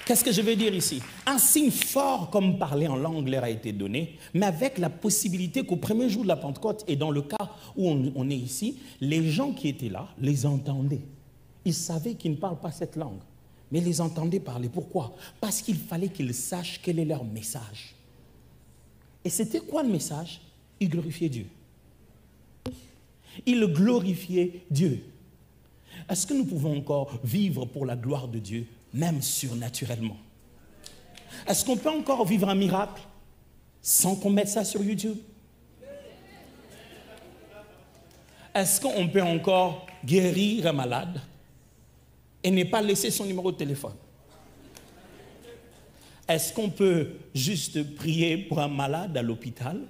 Qu'est-ce que je veux dire ici? Un signe fort comme parler en langue leur a été donné, mais avec la possibilité qu'au premier jour de la Pentecôte, et dans le cas où on est ici, les gens qui étaient là les entendaient. Ils savaient qu'ils ne parlent pas cette langue, mais ils les entendaient parler. Pourquoi? Parce qu'il fallait qu'ils sachent quel est leur message. Et c'était quoi le message? Ils glorifiaient Dieu. Ils glorifiaient Dieu. Est-ce que nous pouvons encore vivre pour la gloire de Dieu, même surnaturellement? Est-ce qu'on peut encore vivre un miracle sans qu'on mette ça sur YouTube? Est-ce qu'on peut encore guérir un malade et ne pas laisser son numéro de téléphone? Est-ce qu'on peut juste prier pour un malade à l'hôpital,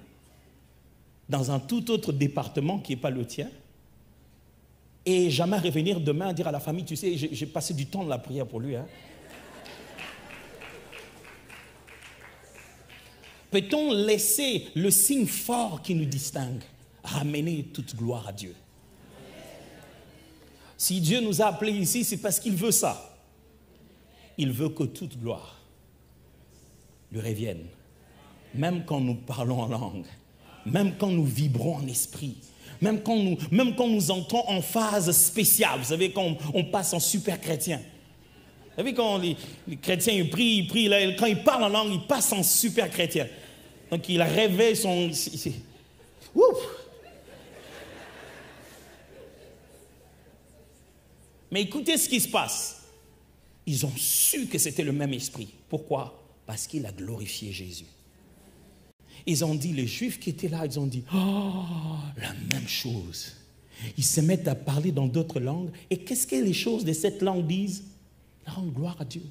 dans un tout autre département qui n'est pas le tien, et jamais revenir demain dire à la famille, tu sais, j'ai passé du temps de la prière pour lui. Hein. Peut-on laisser le signe fort qui nous distingue ramener toute gloire à Dieu? Si Dieu nous a appelés ici, c'est parce qu'il veut ça. Il veut que toute gloire lui revienne. Même quand nous parlons en langue, même quand nous vibrons en esprit, même quand nous entrons en phase spéciale, vous savez, quand on passe en super chrétien. Vous savez, quand les chrétiens ils prient, là, quand ils parlent en langue, ils passent en super chrétien. Donc il réveille son... Ouf! Mais écoutez ce qui se passe. Ils ont su que c'était le même esprit. Pourquoi? Parce qu'il a glorifié Jésus. Ils ont dit, les Juifs qui étaient là, ils ont dit, oh, la même chose. Ils se mettent à parler dans d'autres langues. Et qu'est-ce que les choses de cette langue disent? Ils rendent gloire à Dieu.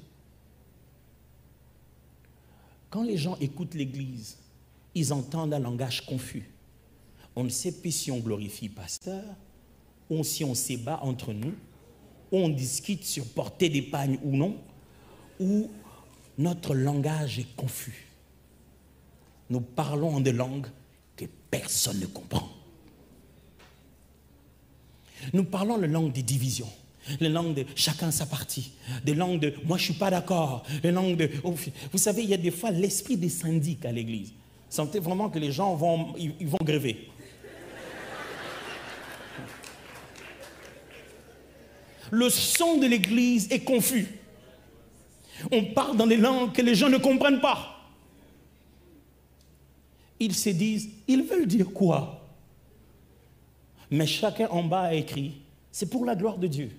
Quand les gens écoutent l'Église, ils entendent un langage confus. On ne sait plus si on glorifie pasteur, ou si on s'ébat entre nous, ou on discute sur porter des pagnes ou non, ou notre langage est confus. Nous parlons en des langues que personne ne comprend. Nous parlons la langue des divisions, les langues de chacun sa partie, des langues de moi je ne suis pas d'accord, les langues de... Vous savez, il y a des fois l'esprit des syndics à l'église. Sentez vraiment que les gens vont gréver. Le son de l'église est confus. On parle dans des langues que les gens ne comprennent pas. Ils se disent, ils veulent dire quoi? Mais chacun en bas a écrit, c'est pour la gloire de Dieu.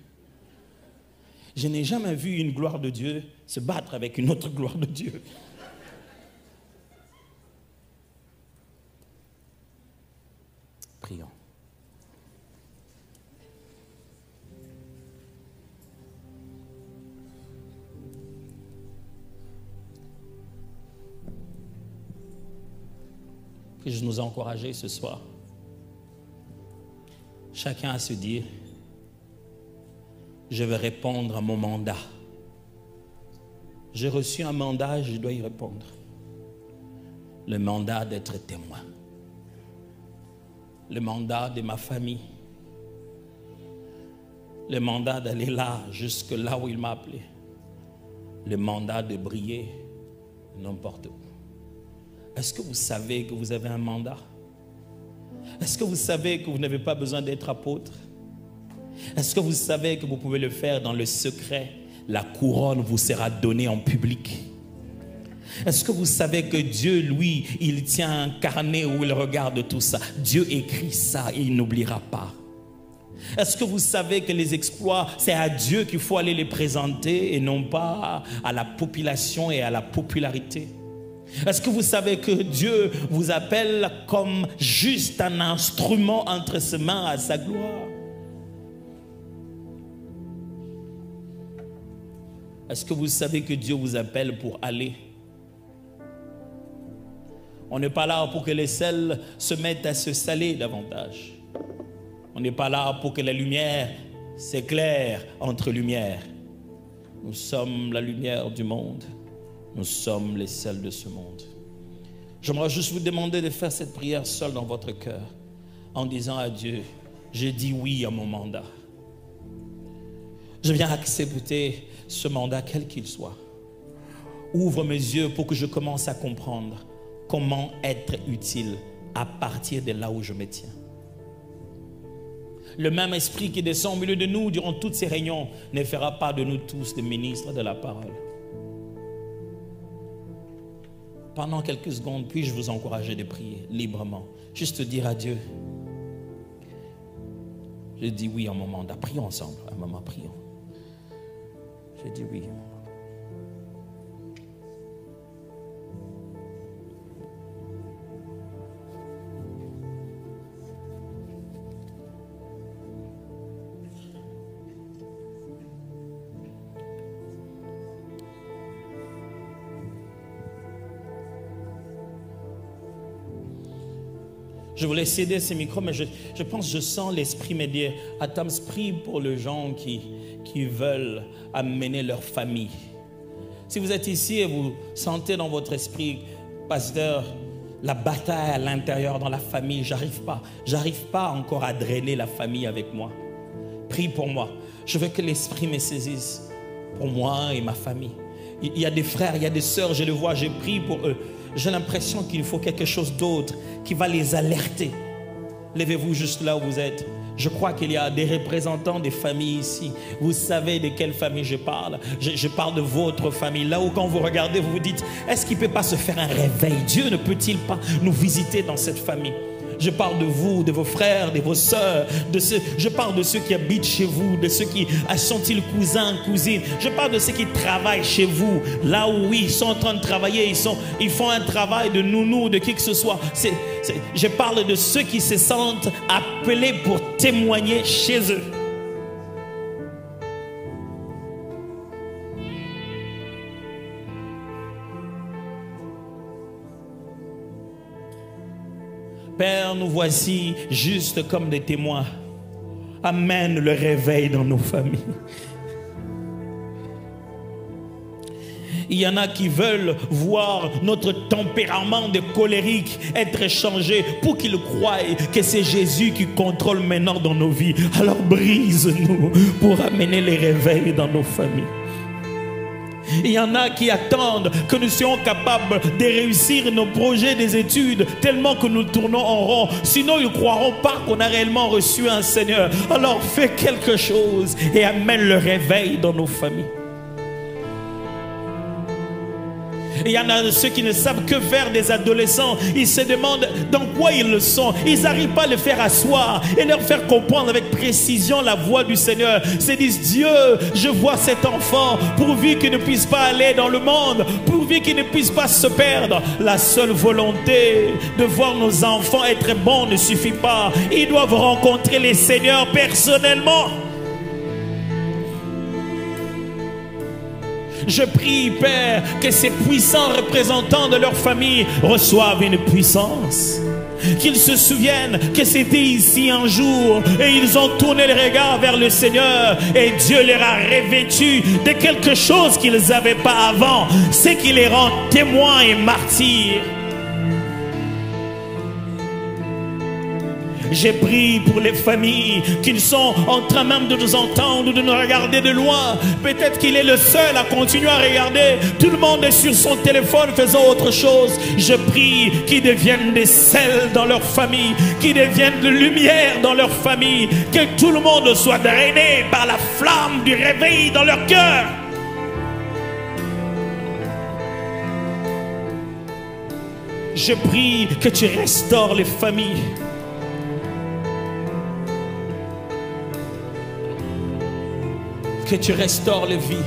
Je n'ai jamais vu une gloire de Dieu se battre avec une autre gloire de Dieu. Prions. que je nous encourager ce soir. Chacun à se dire, je vais répondre à mon mandat. J'ai reçu un mandat, je dois y répondre. Le mandat d'être témoin. Le mandat de ma famille. Le mandat d'aller là, jusque là où il m'a appelé. Le mandat de briller n'importe où. Est-ce que vous savez que vous avez un mandat? Est-ce que vous savez que vous n'avez pas besoin d'être apôtre? Est-ce que vous savez que vous pouvez le faire dans le secret? La couronne vous sera donnée en public. Est-ce que vous savez que Dieu, lui, il tient un carnet où il regarde tout ça? Dieu écrit ça et il n'oubliera pas. Est-ce que vous savez que les exploits, c'est à Dieu qu'il faut aller les présenter et non pas à la population et à la popularité? Est-ce que vous savez que Dieu vous appelle comme juste un instrument entre ses mains à sa gloire? Est-ce que vous savez que Dieu vous appelle pour aller? On n'est pas là pour que les sels se mettent à se saler davantage. On n'est pas là pour que la lumière s'éclaire entre lumières. Nous sommes la lumière du monde. Nous sommes les sels de ce monde. J'aimerais juste vous demander de faire cette prière seule dans votre cœur, en disant à Dieu, j'ai dit oui à mon mandat. Je viens accepter ce mandat, quel qu'il soit. Ouvre mes yeux pour que je commence à comprendre comment être utile à partir de là où je me tiens. Le même esprit qui descend au milieu de nous durant toutes ces réunions ne fera pas de nous tous des ministres de la parole. Pendant quelques secondes, puis-je vous encourager de prier librement. Juste dire à Dieu, je dis oui à mon mandat. Prions ensemble, un moment, prions. Je dis oui. Je voulais céder ces micros, mais je pense, je sens l'esprit me dire, Attends, prie pour les gens qui veulent amener leur famille. Si vous êtes ici et vous sentez dans votre esprit, pasteur, la bataille à l'intérieur dans la famille, j'arrive pas encore à drainer la famille avec moi. Prie pour moi. Je veux que l'esprit me saisisse pour moi et ma famille. Il y a des frères, il y a des sœurs, je le vois, je prie pour eux. J'ai l'impression qu'il faut quelque chose d'autre qui va les alerter. Levez-vous juste là où vous êtes. Je crois qu'il y a des représentants des familles ici. Vous savez de quelle famille je parle. Je parle de votre famille. Là où quand vous regardez, vous vous dites, est-ce qu'il ne peut pas se faire un réveil? Dieu ne peut-il pas nous visiter dans cette famille? Je parle de vous, de vos frères, de vos sœurs, je parle de ceux qui habitent chez vous, de ceux qui sont-ils cousins, cousines. Je parle de ceux qui travaillent chez vous, là où ils sont en train de travailler, ils font un travail de nounou, de qui que ce soit. Je parle de ceux qui se sentent appelés pour témoigner chez eux. Père, nous voici juste comme des témoins. Amène le réveil dans nos familles. Il y en a qui veulent voir notre tempérament de colérique être changé pour qu'ils croient que c'est Jésus qui contrôle maintenant dans nos vies. Alors brise-nous pour amener les réveils dans nos familles. Il y en a qui attendent que nous soyons capables de réussir nos projets des études tellement que nous tournons en rond. Sinon, ils ne croiront pas qu'on a réellement reçu un Seigneur. Alors fais quelque chose et amène le réveil dans nos familles. Il y en a ceux qui ne savent que faire des adolescents. Ils se demandent dans quoi ils le sont. Ils n'arrivent pas à le faire asseoir et leur faire comprendre avec précision la voix du Seigneur. Ils se disent, Dieu, je vois cet enfant, pourvu qu'il ne puisse pas aller dans le monde, pourvu qu'il ne puisse pas se perdre. La seule volonté de voir nos enfants être bons ne suffit pas. Ils doivent rencontrer les Seigneurs personnellement. Je prie, Père, que ces puissants représentants de leur famille reçoivent une puissance. Qu'ils se souviennent que c'était ici un jour et ils ont tourné le regard vers le Seigneur et Dieu leur a revêtu de quelque chose qu'ils n'avaient pas avant, ce qui les rend témoins et martyrs. J'ai prié pour les familles qui sont en train même de nous entendre ou de nous regarder de loin. Peut-être qu'il est le seul à continuer à regarder. Tout le monde est sur son téléphone faisant autre chose. Je prie qu'ils deviennent des sels dans leur famille, qu'ils deviennent de lumière dans leur famille, que tout le monde soit drainé par la flamme du réveil dans leur cœur. Je prie que tu restaures les familles. Que tu restaures les vies.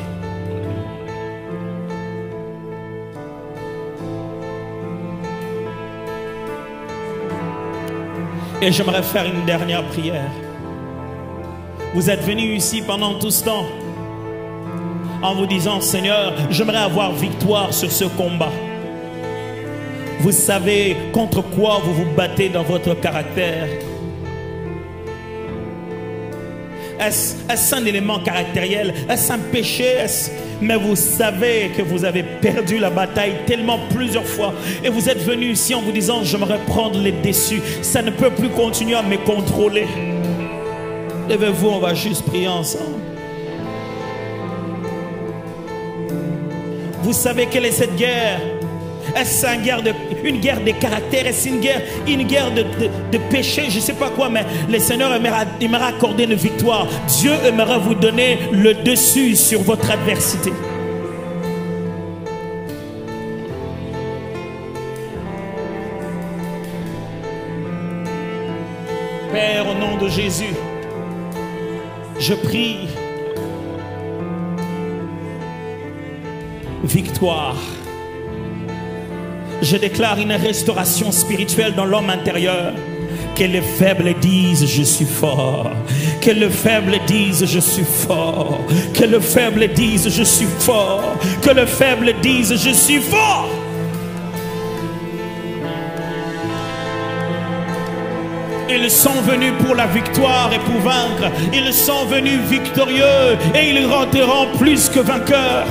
Et j'aimerais faire une dernière prière. Vous êtes venus ici pendant tout ce temps en vous disant, Seigneur, j'aimerais avoir victoire sur ce combat. Vous savez contre quoi vous vous battez dans votre caractère. Est-ce un élément caractériel? Est-ce un péché? Mais vous savez que vous avez perdu la bataille tellement plusieurs fois. Et vous êtes venu ici en vous disant, j'aimerais prendre les déçus. Ça ne peut plus continuer à me contrôler. Levez-vous, on va juste prier ensemble. Vous savez quelle est cette guerre? Est-ce une guerre de caractère? Est-ce une guerre de péché? Je ne sais pas quoi, mais le Seigneur aimerait accorder une victoire. Dieu aimerait vous donner le dessus sur votre adversité. Père, au nom de Jésus, je prie victoire. Je déclare une restauration spirituelle dans l'homme intérieur. Que les faibles disent je suis fort. Que le faible dise je suis fort. Que le faible dise je suis fort. Que le faible dise je suis fort. Ils sont venus pour la victoire et pour vaincre. Ils sont venus victorieux et ils rentreront plus que vainqueurs.